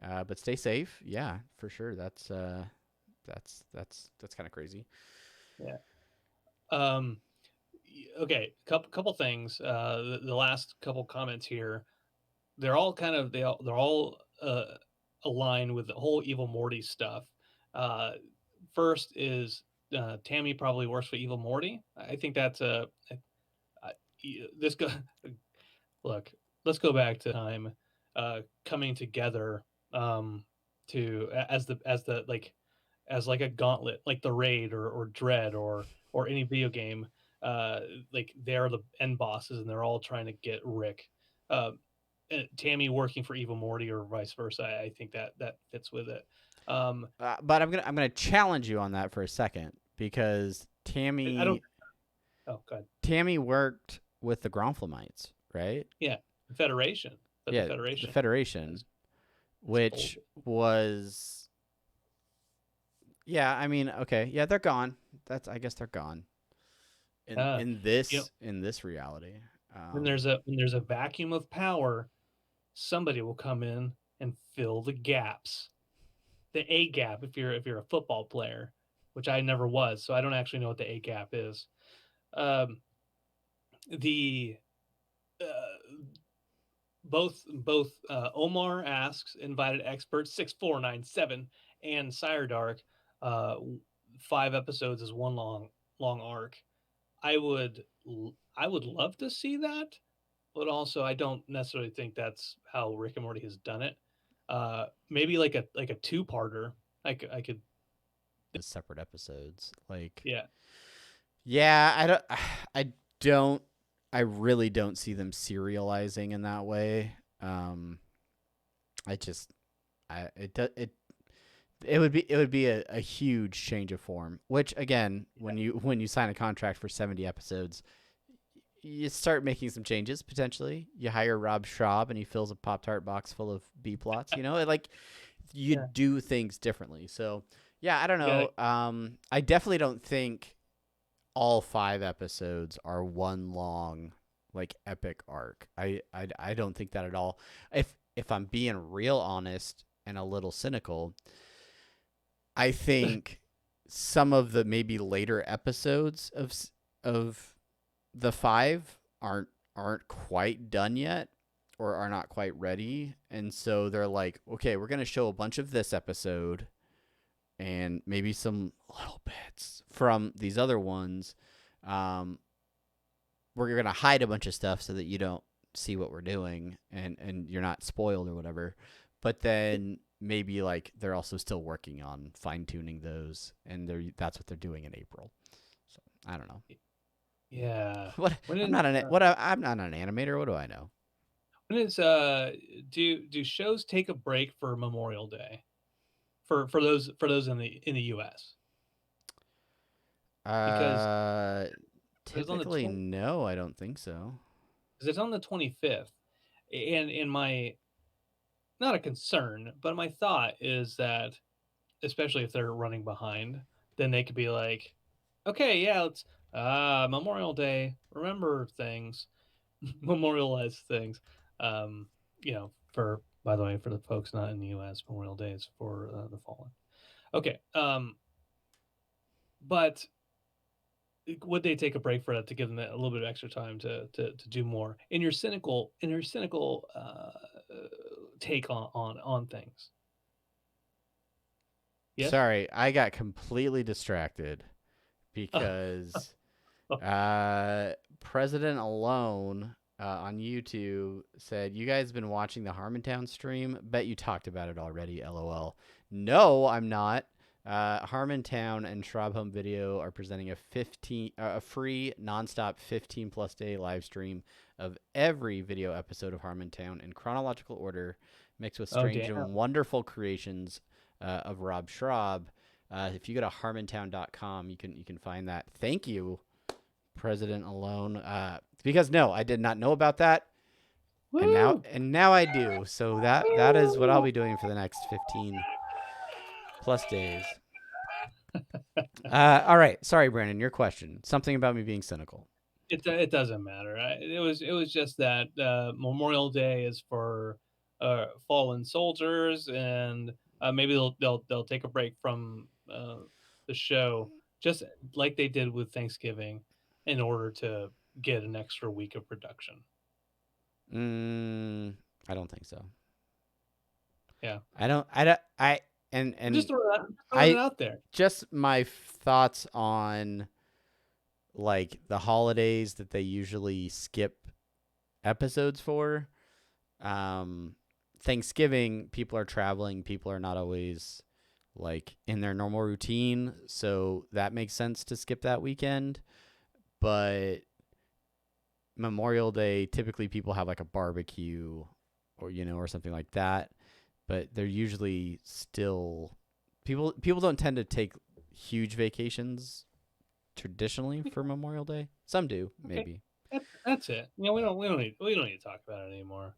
But stay safe. Yeah, for sure. That's kind of crazy. Yeah. Okay. Couple things. The last couple comments here. They're all kind of they're all aligned with the whole Evil Morty stuff. Uh, First is Tammy probably works for Evil Morty. I think that's this go. Look, let's go back to time coming together to as the like as like a gauntlet, like the Raid or Dread or any video game. Like they're the end bosses, and they're all trying to get Rick. Uh, Tammy working for Evil Morty or vice versa. I think that fits with it. But I'm gonna challenge you on that for a second because I don't. Oh, God. Tammy worked with the Gronflamites, right? Yeah, Federation. But Yeah, the Federation. the Federation, which was. Yeah, I mean, okay, yeah, they're gone. I guess they're gone. In this reality, when there's a vacuum of power, somebody will come in and fill the gaps. The A gap, if you're a football player, which I never was, so I don't actually know what the A gap is. The both Omar asks, invited experts 6497 and Sire Dark, 5 episodes is one long arc. I would love to see that, but also I don't necessarily think that's how Rick and Morty has done it. Maybe like a 2-parter. I could separate episodes. Yeah. Yeah, I really don't see them serializing in that way. It would be a huge change of form, which again, when you sign a contract for 70 episodes, you start making some changes potentially. You hire Rob Schraub and he fills a Pop-Tart box full of B plots, you do things differently. So, yeah, I don't know. I definitely don't think all 5 episodes are one long epic arc. I don't think that at all. If I'm being real honest and a little cynical, I think some of the maybe later episodes of the 5 aren't quite done yet or are not quite ready, and so they're like, okay, we're gonna show a bunch of this episode and maybe some little bits from these other ones. We're gonna hide a bunch of stuff so that you don't see what we're doing and you're not spoiled or whatever. But then maybe they're also still working on fine tuning those, and that's what they're doing in April. So I don't know. Yeah. I'm not an animator. What do I know? When is do shows take a break for Memorial Day? For those in the US? Because typically no, I don't think so. Because it's on the 25th, and in my not a concern, but my thought is that, especially if they're running behind, then they could be like, okay, yeah, let's Memorial Day, remember things, memorialize things. For by the way, for the folks not in the U.S., Memorial Day is for the fallen. Okay, but would they take a break for that to give them a little bit of extra time to do more? In your cynical take on things. Yes? Sorry, I got completely distracted because President Alone on YouTube said, "You guys been watching the Harmontown stream? Bet you talked about it already, LOL." No, I'm not. Harmontown and Schraub Home Video are presenting a free nonstop 15+ day live stream of every video episode of Harmontown in chronological order, mixed with strange and wonderful creations of Rob Schraub. If you go to harmontown.com, you can find that. Thank you, President Alone. Because no, I did not know about that. Woo! And now I do. So that is what I'll be doing for the next 15 plus days. All right. Sorry, Brandon. Your question. Something about me being cynical. It doesn't matter. It was just that Memorial Day is for fallen soldiers, and maybe they'll take a break from the show, just like they did with Thanksgiving, in order to get an extra week of production. I don't think so. Yeah, I don't. I don't. I I'm just and throwing it I out there. just my thoughts on like the holidays that they usually skip episodes for. Um, Thanksgiving, people are traveling. People are not always like in their normal routine, so that makes sense to skip that weekend. But Memorial Day, typically people have like a barbecue or or something like that, but they're usually still people don't tend to take huge vacations traditionally for Memorial Day. Some do, Okay, maybe. that's it. We don't need to talk about it anymore.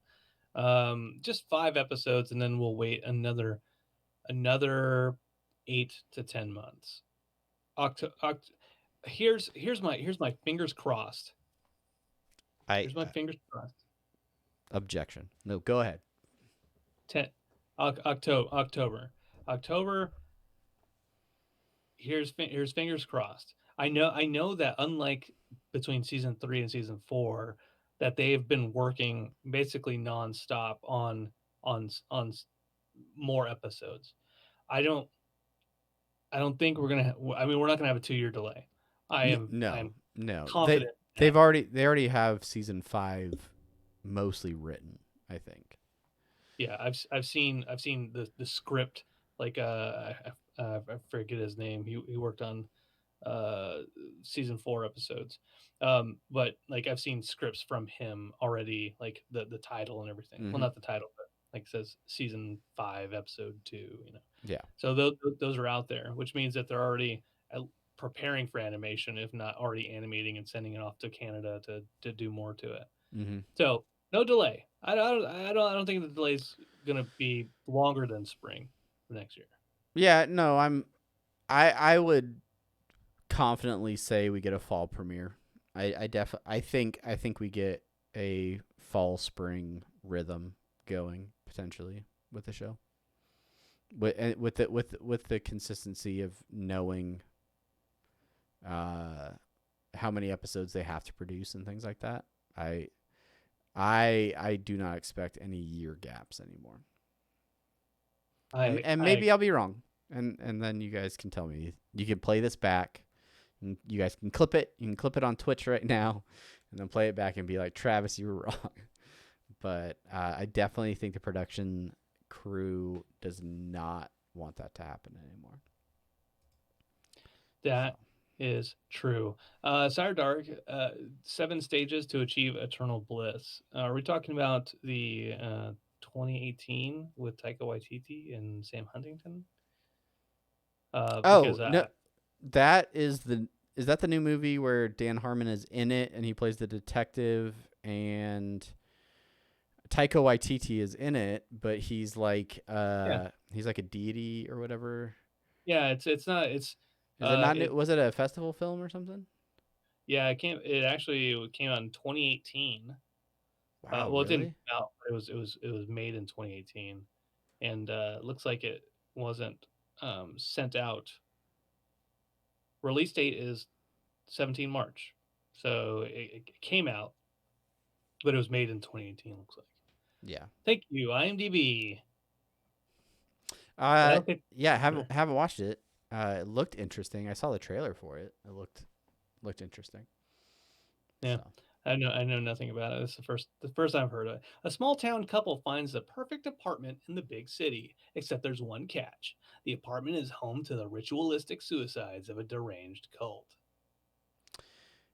Just 5 episodes, and then we'll wait another 8 to 10 months. Octo, oct- here's my fingers crossed. I Here's my fingers crossed. objection. No, go ahead. 10 October. Here's fingers crossed. I know that unlike between season 3 and season 4, that they've been working basically nonstop on more episodes. I don't I don't think we're gonna. I mean, we're not gonna have a 2 year delay. No, I'm no. confident in that. They already have season 5 mostly written, I think. Yeah, I've seen the script. Like I forget his name. He worked on uh season 4 episodes. But like I've seen scripts from him already, like the title and everything. Well, Mhm. not the title, but like it says season 5 episode 2. Yeah. So those are out there, which means that they're already preparing for animation, if not already animating and sending it off to Canada to do more to it. Mhm. So no delay. I don't think the delay's gonna be longer than spring of next year. Yeah, no, I would confidently say we get a fall premiere. I think we get a fall spring rhythm going potentially with the show. With the consistency of knowing uh how many episodes they have to produce and things like that. I I do not expect any year gaps anymore. And I maybe I'll be wrong. And then you guys can tell me. You can play this back. And you guys can clip it. You can clip it on Twitch right now, and then play it back and be like, Travis, you were wrong. But I definitely think the production crew does not want that to happen anymore. That So. is true. Sire Dark, 7 stages to achieve eternal bliss. Are we talking about the 2018 with Taika Waititi and Sam Huntington? Oh Because no, that is that the new movie where Dan Harmon is in it and he plays the detective and Taika Waititi is in it, but yeah, he's like a deity or whatever. yeah, it's not it's Is it not new? it Was it a festival film or something? yeah it actually came out in 2018. Wow, Well, it didn't really? come out, but it was made in 2018, and it looks like it wasn't sent out. Release date is 17 March, so it came out, but it was made in 2018. Looks like. Yeah. Thank you, IMDb. Uh, That'll get yeah. better. Haven't watched it. It looked interesting. I saw the trailer for it. It looked interesting. Yeah. So I know nothing about it. This is the first I've heard of it. A small town couple finds the perfect apartment in the big city, except there's one catch. The apartment is home to the ritualistic suicides of a deranged cult.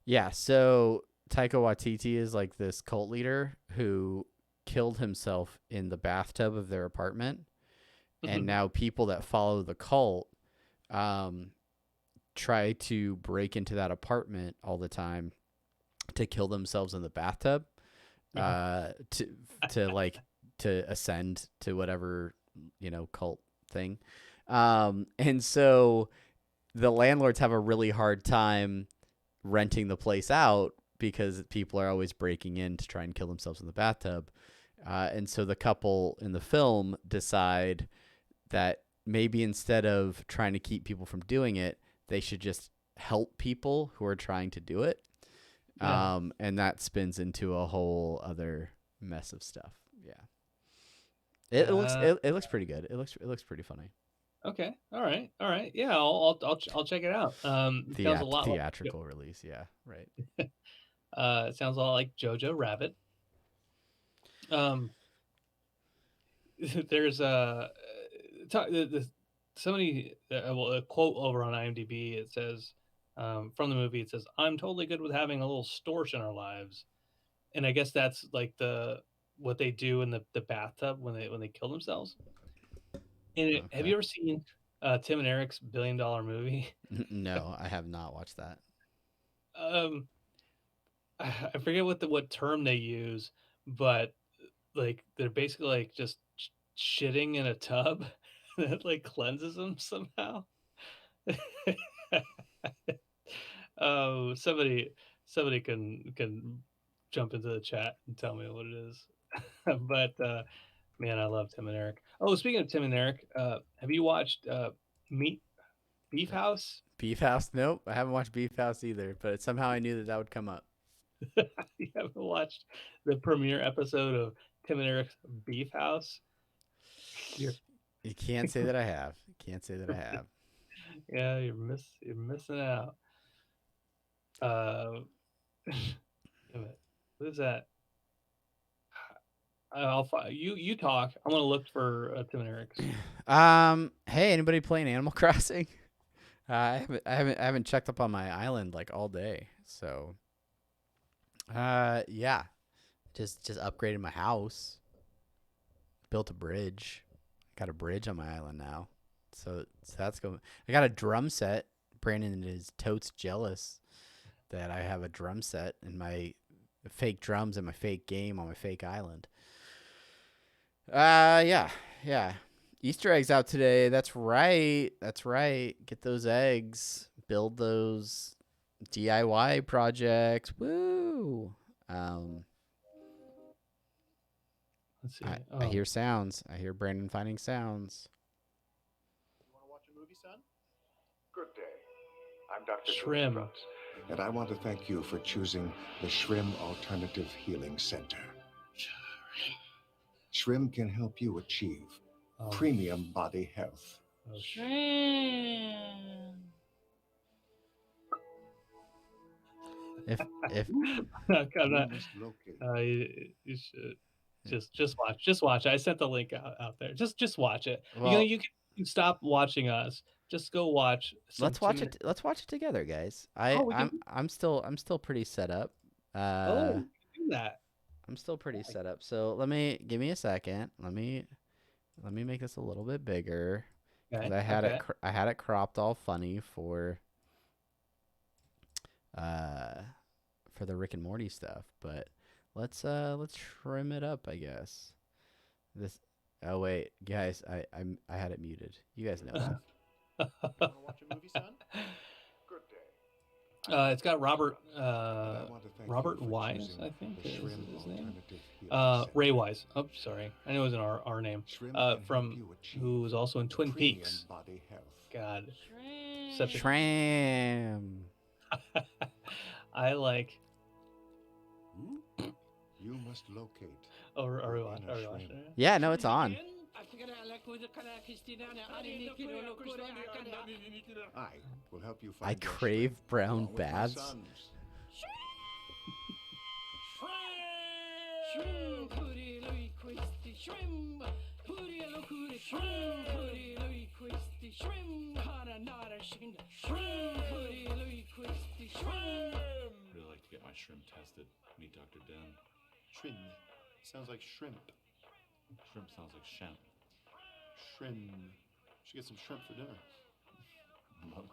yeah. So Taika Waititi is like this cult leader who killed himself in the bathtub of their apartment, and now people that follow the cult um, try to break into that apartment all the time to kill themselves in the bathtub. to ascend to whatever, cult thing. And so the landlords have a really hard time renting the place out because people are always breaking in to try and kill themselves in the bathtub. And so the couple in the film decide that maybe instead of trying to keep people from doing it, they should just help people who are trying to do it. Yeah. And that spins into a whole other mess of stuff. Yeah. It looks pretty good. It looks pretty funny. Okay. All right. Yeah, I'll check it out. It sounds a lot Theatrical release. Yeah. Right. it sounds a lot like Jojo Rabbit. There's somebody a quote over on IMDb. It says from the movie. It says, "I'm totally good with having a little storch in our lives," and I guess that's like what they do in the bathtub when they kill themselves. And have you ever seen Tim and Eric's $1 billion movie? No, I have not watched that. I forget what term they use, but like they're basically like just shitting in a tub that like cleanses them somehow. Oh, somebody can jump into the chat and tell me what it is. But man, I love Tim and Eric. Oh, speaking of Tim and Eric, have you watched Beef House? Beef House? Nope, I haven't watched Beef House either. But somehow I knew that would come up. You haven't watched the premiere episode of Tim and Eric's Beef House? You can't say that I have. Can't say that I have. Yeah, you're missing out. Damn it. What is that? You talk. I'm gonna look for Tim and Eric's. Hey, anybody playing Animal Crossing? I haven't checked up on my island like all day. So, yeah, just upgraded my house. Built a bridge. Got a bridge on my island now. So that's going. I got a drum set. Brandon is totes jealous that I have a drum set and my fake drums and my fake game on my fake island. Yeah. Easter eggs out today. That's right. Get those eggs. Build those DIY projects. Woo. Let's see. I hear sounds. I hear Brandon finding sounds. You want to watch a movie, son? Good day. I'm Dr. Shrim. And I want to thank you for choosing the Shrim Alternative Healing Center. Shrim can help you achieve premium body health. If I'm not, you should just watch. I sent the link out there. Just watch it. Well, you can stop watching us. Just go watch. Let's watch it. Let's watch it together, guys. I'm still pretty set up. Do that. I'm still pretty set up. So give me a second. Let me make this a little bit bigger. Okay. I had it cropped all funny for the Rick and Morty stuff, but let's trim it up, I guess. Oh wait, guys, I had it muted. You guys know that. You want to watch a movie, son? Good day. It's got Robert Wise, I think is his name. Ray Wise. Oh, sorry, I know it was in our name. Who was also in Twin Peaks. God, such a Shram. I like. You must locate. Are we watching it? Yeah, no, it's on. I will help you I find your crave Shrim brown along with my bads. sons. Really like to get my shrimp tested. Meet Dr. Den. Shrimp. Sounds like shrimp. Shrimp sounds like shrimp. Shrimp. Should get some shrimp for dinner. Love it.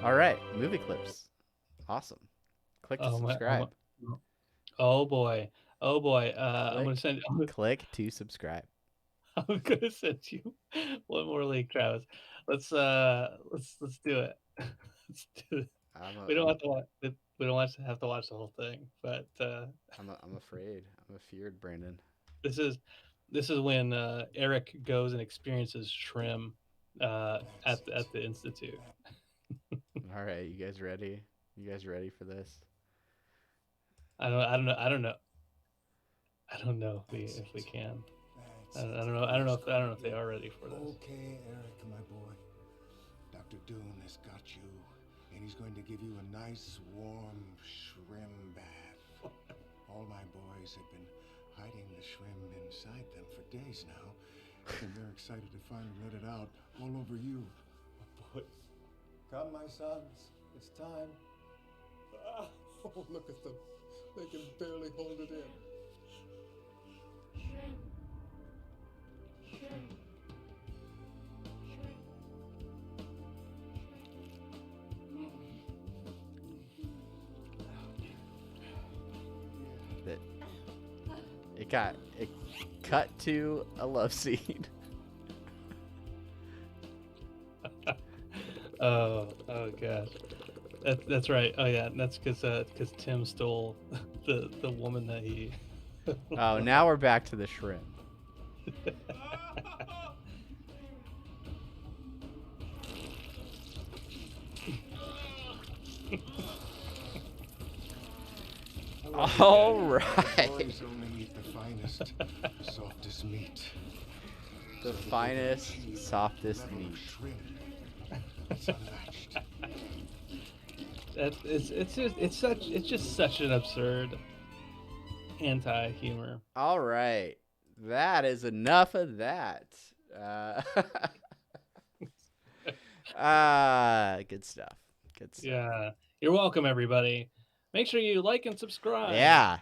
All right, movie clips. Awesome. Click to Oh my, subscribe. oh boy, oh boy. I'm gonna Click. send. Click to subscribe. I'm gonna send you one more link, Travis. Let's do it. Let's do it. We don't have to watch. We don't have to watch the whole thing, but I'm afraid. I'm afeared, Brandon. this is this is when Eric goes and experiences Shrim at the institute. All right, you guys ready? You guys ready for this? I don't know. I don't know. I don't know if we can. I don't know. I don't know if they are ready for this. Okay, Eric, my boy. Dr. Doom has got you, and he's going to give you a nice, warm shrimp bath. All my boys have been hiding the shrimp inside them for days now, and they're excited to finally let it out all over you. My boys. Come, my sons. It's time. Oh, look at them. They can barely hold it in. It cut to a love scene. Oh gosh, that's right. Oh yeah, that's because Tim stole the woman that he. Oh, now we're back to the shrimp. All right. Boys only eat the finest, softest meat. The finest, softest meat. Shrimp. It's unmatched. It's just such an absurd anti-humor. All right. That is enough of that. Good stuff. Good stuff. Yeah, you're welcome, everybody. Make sure you like and subscribe. Yeah.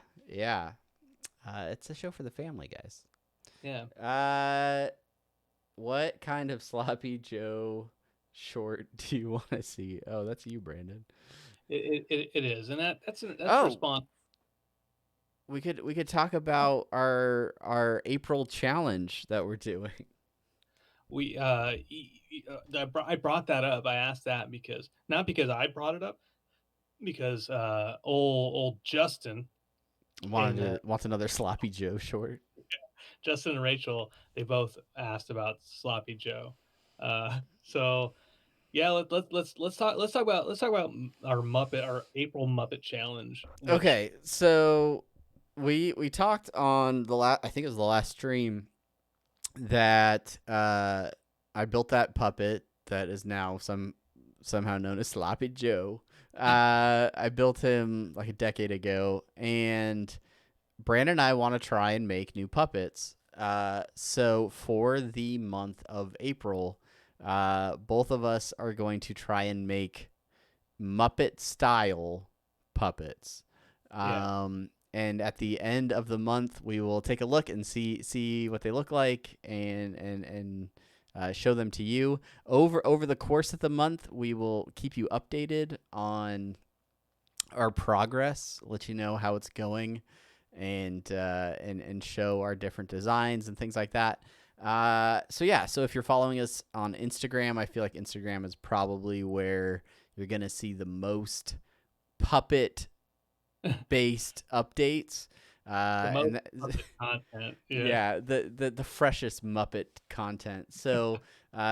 It's a show for the family, guys. Yeah. What kind of Sloppy Joe short do you want to see? Oh, that's you, Brandon. It is, and that's a Oh. response. We could talk about our April challenge that we're doing. I brought that up. I asked that because not because I brought it up, because old Justin Wants another Sloppy Joe short. Justin and Rachel, they both asked about Sloppy Joe. So yeah, let's talk about our April Muppet challenge. Okay, so we talked on I think it was the last stream that I built that puppet that is now somehow known as Sloppy Joe. I built him like a decade ago, and Brandon and I want to try and make new puppets. So for the month of April, both of us are going to try and make Muppet style puppets. And at the end of the month, we will take a look and see what they look like and show them to you. Over the course of the month, we will keep you updated on our progress, let you know how it's going, and show our different designs and things like that. So if you're following us on Instagram, I feel like Instagram is probably where you're gonna see the most puppet based updates. Muppet content. Yeah, the freshest Muppet content. So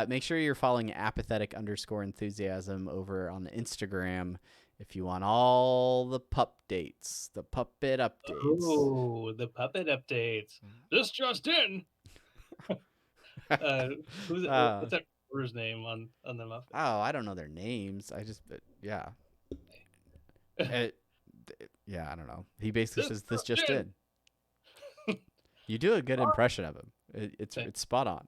make sure you're following apathetic_enthusiasm over on the Instagram if you want all the dates, the puppet updates. Oh, the puppet updates. This just in. What's that reporter's name on the Muppet? Oh, I don't know their names. I just yeah. Yeah, I don't know. He basically says this just in. You do a good impression of him. It's spot on.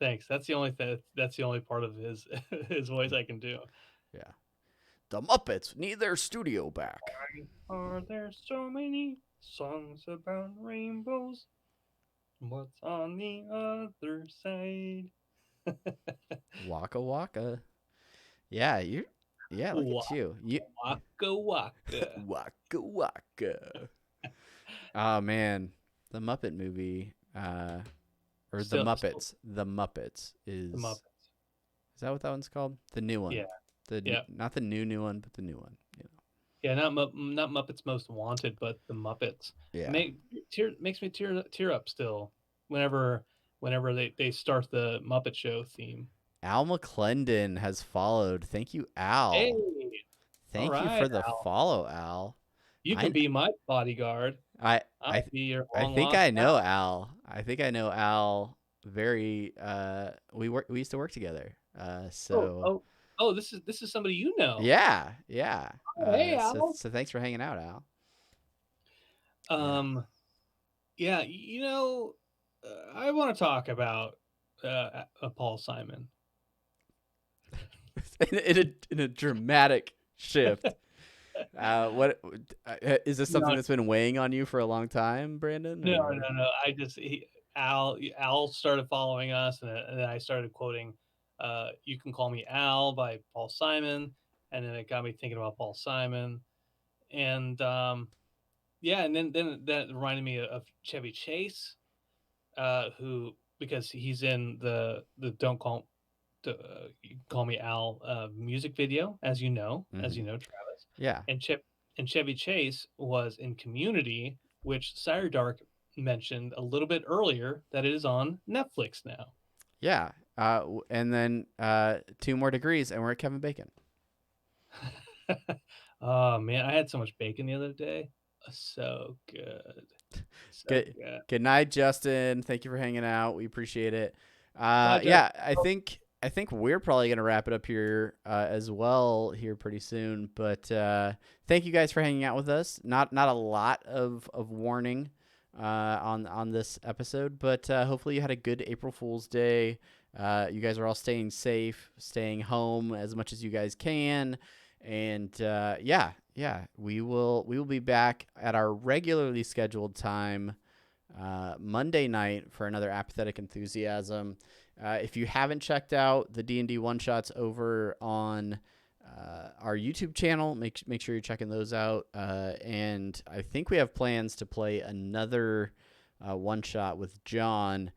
Thanks. That's the only part of his voice I can do. Yeah. The Muppets need their studio back. Why are there so many songs about rainbows? What's on the other side? Waka waka. Yeah, Yeah, look at you. You Waka waka. waka waka. Oh man, the Muppet movie, or Still- the Muppets. The Muppets is. The Muppets. Is that what that one's called? The new one. Yeah. The Yeah. not the new one, but the new one. You know. Yeah, not Muppets Most Wanted, but the Muppets. Yeah. Makes me tear up still whenever they start the Muppet Show theme. Al McClendon has followed. Thank you, Al. Hey, Thank all you right, for the Al. follow, Al. You can be my bodyguard. I I'll be your I long think lost I know pal. Al. I think I know Al very we used to work together. So Oh, this is somebody you know. yeah. Oh, hey, So Al. thanks for hanging out, Al. Yeah, I want to talk about Paul Simon. in a dramatic shift. What is this something that's been weighing on you for a long time, Brandon? No. or- I just Al started following us, and then I started quoting "You Can Call Me Al" by Paul Simon, and then it got me thinking about Paul Simon, and yeah, and then that reminded me of Chevy Chase, who, because he's in the Don't Call You Can Call Me Al music video, as you know, Travis. Yeah. And Chevy Chase was in Community, which Sire Dark mentioned a little bit earlier that it is on Netflix now. Yeah. And then 2 more degrees, and we're at Kevin Bacon. Oh man, I had so much bacon the other day. So good. Good night, Justin. Thank you for hanging out. We appreciate it. Bye, Yeah, I think we're probably gonna wrap it up here as well here pretty soon. But thank you guys for hanging out with us. Not a lot of warning on this episode, but hopefully you had a good April Fool's Day. You guys are all staying safe, staying home as much as you guys can. And yeah, we will be back at our regularly scheduled time Monday night for another Apathetic Enthusiasm. If you haven't checked out the D&D one-shots over on our YouTube channel, make sure you're checking those out. And I think we have plans to play another one-shot with John.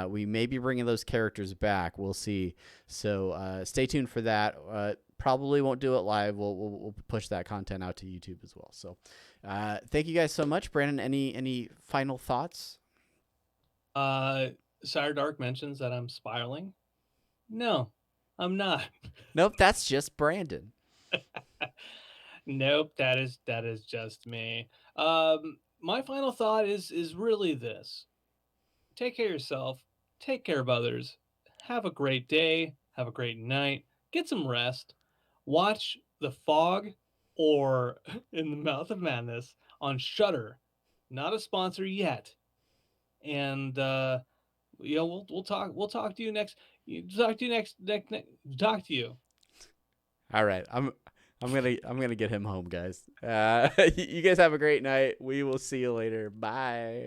We may be bringing those characters back. We'll see. So stay tuned for that. Probably won't do it live. We'll push that content out to YouTube as well. So thank you guys so much. Brandon, any final thoughts? Sire Dark mentions that I'm spiraling. No, I'm not. Nope, that's just Brandon. Nope, that is just me. My final thought is really this: take care of yourself, take care of others, have a great day, have a great night, get some rest, watch The Fog or In the Mouth of Madness on Shudder. Not a sponsor yet, and we'll talk to you next. Talk to you. All right, I'm gonna get him home, guys. You guys have a great night. We will see you later. Bye.